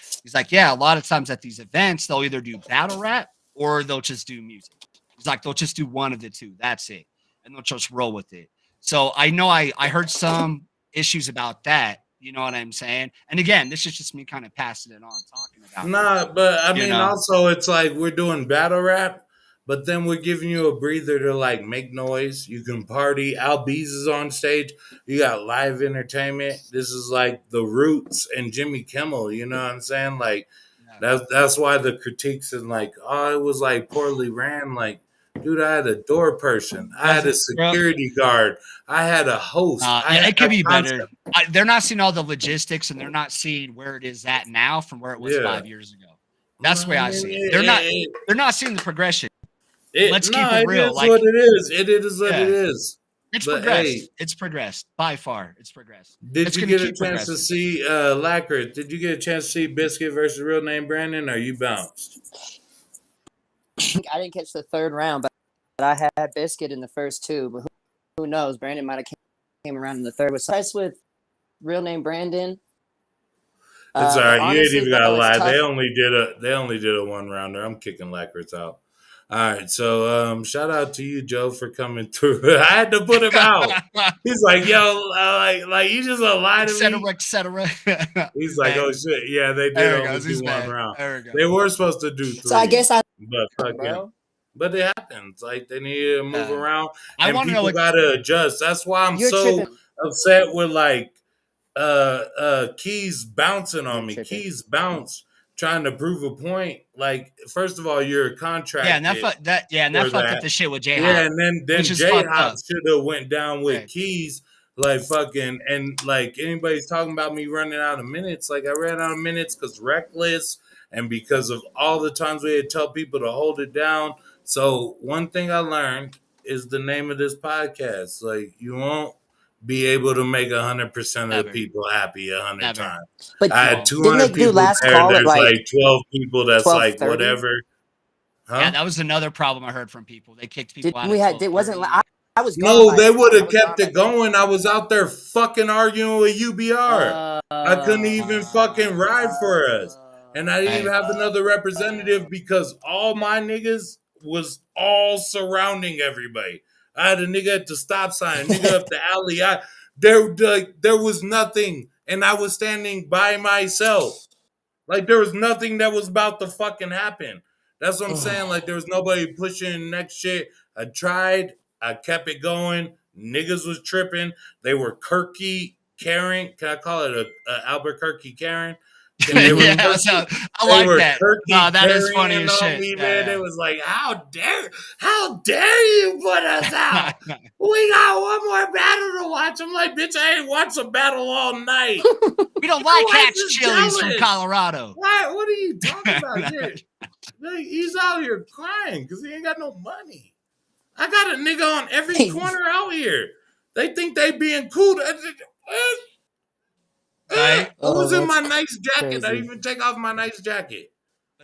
yeah, a lot of times at these events, they'll either do battle rap or they'll just do music. He's like, they'll just do one of the two. That's it. And they'll just roll with it. So I know I heard some issues about that. You know what I'm saying? And again, this is just me kind of passing it on, talking about Nah, but I mean, know? also it's like we're doing battle rap, but then we're giving you a breather to like make noise. You can party. Al Bees is on stage. You got live entertainment. This is like the Roots and Jimmy Kimmel. You know what I'm saying? Like that's why the critiques and like, oh, it was like poorly ran. Like, dude, I had a door person. I had a security guard. I had a host. It could be better. They're not seeing all the logistics, and they're not seeing where it is at now from where it was 5 years ago. That's the way I see it. They're not seeing the progression. Let's keep it real. It is what it is. It is what it is. It's progressed. It's progressed by far. It's progressed. Did you get a chance to see Lacquer? Did you get a chance to see Biscuit versus Real Name Brandon? Or you bounced? I didn't catch the third round, but I had Biscuit in the first two. But who knows? Brandon might have came around in the third. Besides with Real Name Brandon, it's all right. You ain't even gotta lie. They only did a one rounder. I'm kicking Lacquers out. All right, so shout out to you, Joe, for coming through. I had to put him out. He's like, yo, like you just lied to me. Et cetera. He's like, oh shit, yeah, they did only do one round. They were supposed to do 3. So I guess but it happens. Like they need to move around, and want to people gotta adjust. That's why I'm so upset with like Keys bouncing on me. Keys bounce. Trying to prove a point, like first of all, you're contracted. Yeah, and that fucked up the shit with J Hop. Yeah, and then J Hop should have went down with Keys, like fucking, and like anybody's talking about me running out of minutes. Like I ran out of minutes because reckless, and because of all the times we had to tell people to hold it down. So one thing I learned is the name of this podcast. Like you won't be able to make 100% of the people happy 100 times. But I had 200 people there. There's like 12 people. That's like whatever. Huh? Yeah, that was another problem I heard from people. They kicked people out. It wasn't. I was. No, they would have kept it going. I was out there fucking arguing with UBR. I couldn't even fucking ride for us, and I didn't even have another representative because all my niggas was all surrounding everybody. I had a nigga at the stop sign, a nigga up the alley. There was nothing, and I was standing by myself. Like there was nothing that was about to fucking happen. That's what I'm saying. Like there was nobody pushing next shit. I tried. I kept it going. Niggas was tripping. They were Kirky Karen. Can I call it a Albuquerque Karen? I like that. No, that is funny as shit. Man. It was like, how dare you put us out? We got one more battle to watch. I'm like, bitch, I ain't watched a battle all night. We don't like Hatch Chili's from Colorado. Why? What are you talking about here? He's out here crying because he ain't got no money. I got a nigga on every corner out here. They think they being cool. Right? What was in my nice jacket? Crazy. I didn't even take off my nice jacket.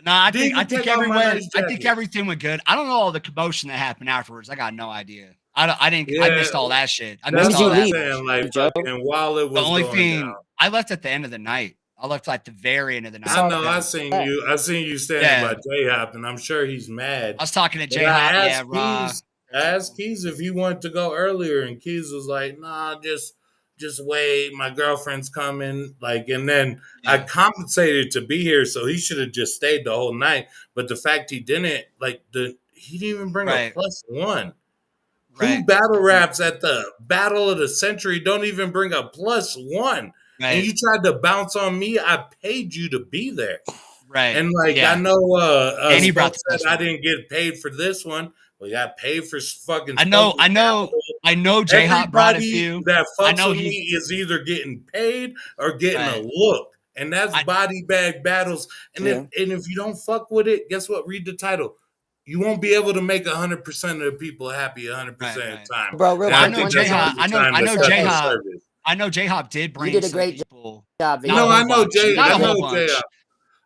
No, I think everything went good. I don't know all the commotion that happened afterwards. I got no idea. I missed all that shit. I missed all that. And while it was the only thing down. I left at the end of the night. I left like the very end of the night. I know. I seen you standing by J-Hop, and I'm sure he's mad. I was talking to J-Hop. I asked Keys if he wanted to go earlier, and Keys was like, "Nah, just wait. My girlfriend's coming." Like, and then I compensated to be here, so he should have just stayed the whole night. But the fact he didn't, he didn't even bring a +1. Who battle raps at the Battle of the Century don't even bring a +1? Right. And you tried to bounce on me. I paid you to be there. Right. And I know and he brought said I didn't get paid for this one. We got paid for fucking. I know. J-Hop brought a few. That fucks with me is either getting paid or getting a look, and that's body bag battles. And if you don't fuck with it, guess what? Read the title. You won't be able to make 100% of the people happy 100% of the time. Bro, I know J-Hop. I know J-Hop did bring. You did a great job. No, I know J-Hop.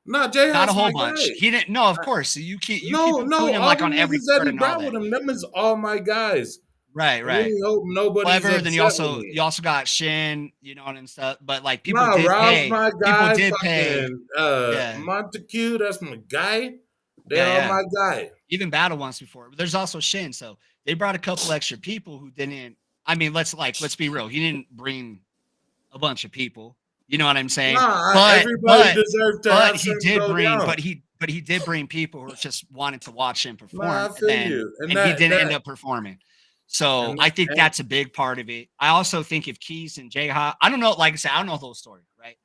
No, J Not a House whole my bunch. guy. He didn't. No, of course. You keep No, including him all like the on every niggas that card he and all brought that. with him, them is all my guys. Right. I really hope nobody's Whatever. Then upset with me. you also got Shin, and stuff. But like people Nah, did Rob's pay. my People guy. did pay. Fucking Yeah. Montague, that's my guy. They Yeah, are yeah. my guy. Even Battle once before. But there's also Shin, so they brought a couple extra people who didn't. I mean, let's be real. He didn't bring a bunch of people. You know what I'm saying? Nah, everybody deserved to have he something did go bring, down. but he did bring people who just wanted to watch him perform, Nah, I feel you. and he didn't end up performing. So I think that's a big part of it. I also think if Keys and J Hot, I don't know, like I said, I don't know the whole story, right?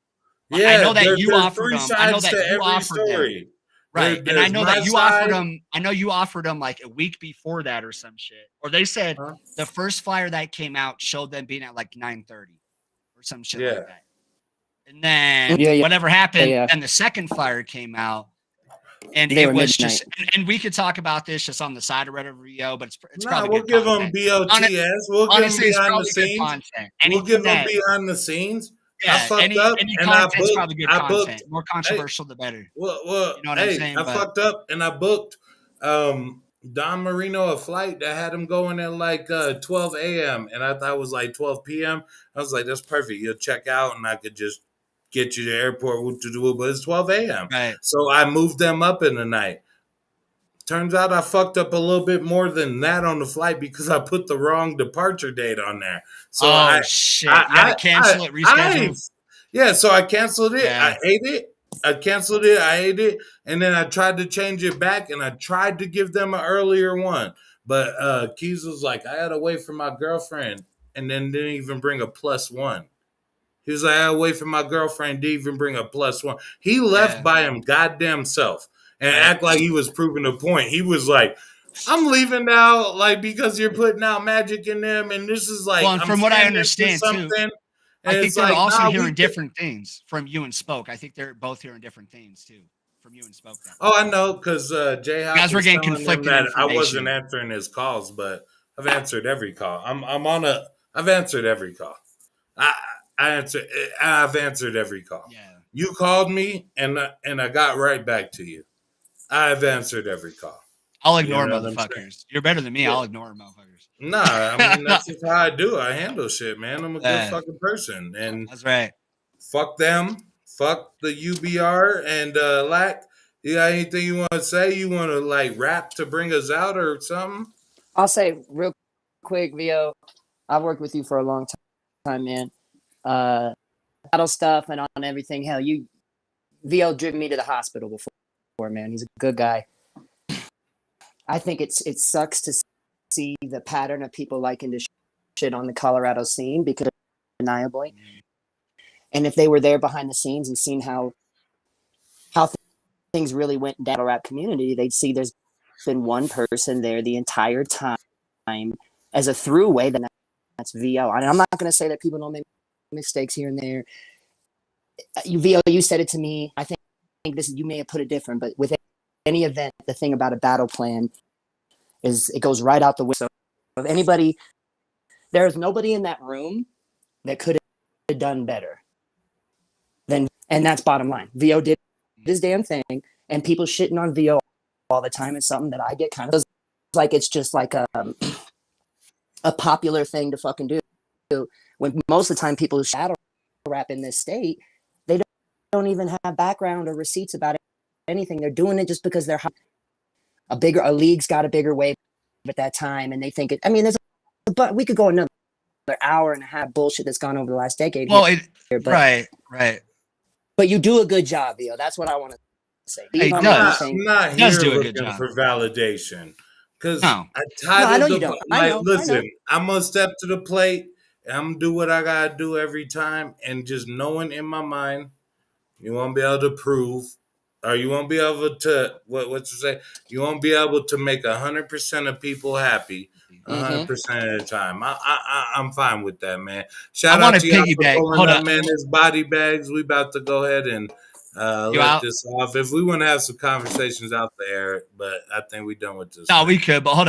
But Yeah, I know that you there's offered three them. I know sides that to you every offered story. them. Right. And I There's know my that you offered side. them. I know you offered them like a week before that or some shit. Or they said the first flyer that came out showed them being at like 9:30 or some shit like that. And then whatever happened, and the second flyer came out, and it was just. And we could talk about this just on the side of Red Rio, but it's probably we'll give them BOTS. We'll give them behind the scenes. We'll give them behind the scenes. Yeah, I fucked up any and I content's booked. probably good content. More controversial, the better. Well, you know what I'm saying? I fucked up and I booked Don Marino a flight that had him going at like 12 a.m. and I thought it was like 12 p.m. I was like, that's perfect. You'll check out and I could just get you to the airport, but it's 12 a.m. Right. So I moved them up in the night. Turns out I fucked up a little bit more than that on the flight because I put the wrong departure date on there. So shit! You had to cancel it, reschedule. So I canceled it. Yeah. I ate it. I canceled it. I ate it, and then I tried to change it back, and I tried to give them an earlier one, but Keys was like, "I had to wait for my girlfriend," and then didn't even bring a +1. He was like, "I had to wait for my girlfriend to even bring a +1." He left by him goddamn self. And act like he was proving a point. He was like, I'm leaving now, like, because you're putting out magic in them. And this is like, well, and from what I understand, too, I think they're like, also hearing different things from you and Spoke. I think they're both hearing different things, too, from you and Spoke. Oh, I know, because Jay Hop guys were getting conflicting that I wasn't answering his calls, but I've answered every call. I've answered every call. I've answered every call. Yeah. You called me, and I got right back to you. I've answered every call. I'll ignore motherfuckers. You're better than me. Yeah. I'll ignore motherfuckers. Nah, I mean, that's just how I do. I handle shit, man. I'm a good fucking person. And that's right. Fuck them. Fuck the UBR and Lack. You got anything you want to say? You want to like rap to bring us out or something? I'll say real quick, Vio. I've worked with you for a long time, man. Battle stuff and on everything. Hell, Vio driven me to the hospital before, man. He's a good guy. I think it sucks to see the pattern of people liking to shit on the Colorado scene because undeniably. And if they were there behind the scenes and seen how things really went down in the battle rap community, they'd see there's been one person there the entire time as a throughway. Then that's VO. And I'm not going to say that people don't make mistakes here and there. VO, you said it to me. I think you may have put it different, but with any event, the thing about a battle plan is it goes right out the window. So if anybody, there is nobody in that room that could have done better and that's bottom line. VO did this damn thing, and people shitting on VO all the time is something that I get kind of like it's just like a popular thing to fucking do. When most of the time people shadow rap in this state, they don't even have background or receipts about anything. They're doing it just because they're a league's got a bigger wave at that time, and they think it. I mean, but we could go another hour and a half bullshit that's gone over the last decade. Well, right. But you do a good job, Vio. That's what I want to say. I'm not here looking for validation because I titled listen, I'm gonna step to the plate. And I'm gonna do what I gotta do every time, and just knowing in my mind, you won't be able to prove, or you won't be able to what you say. You won't be able to make 100% of people happy 100% of the time. I'm fine with that, man. Shout out to y'all for pulling up, man. This body bags. We about to go ahead and let this off. If we want to have some conversations out there, but I think we're done with this. No, we could, but hold up.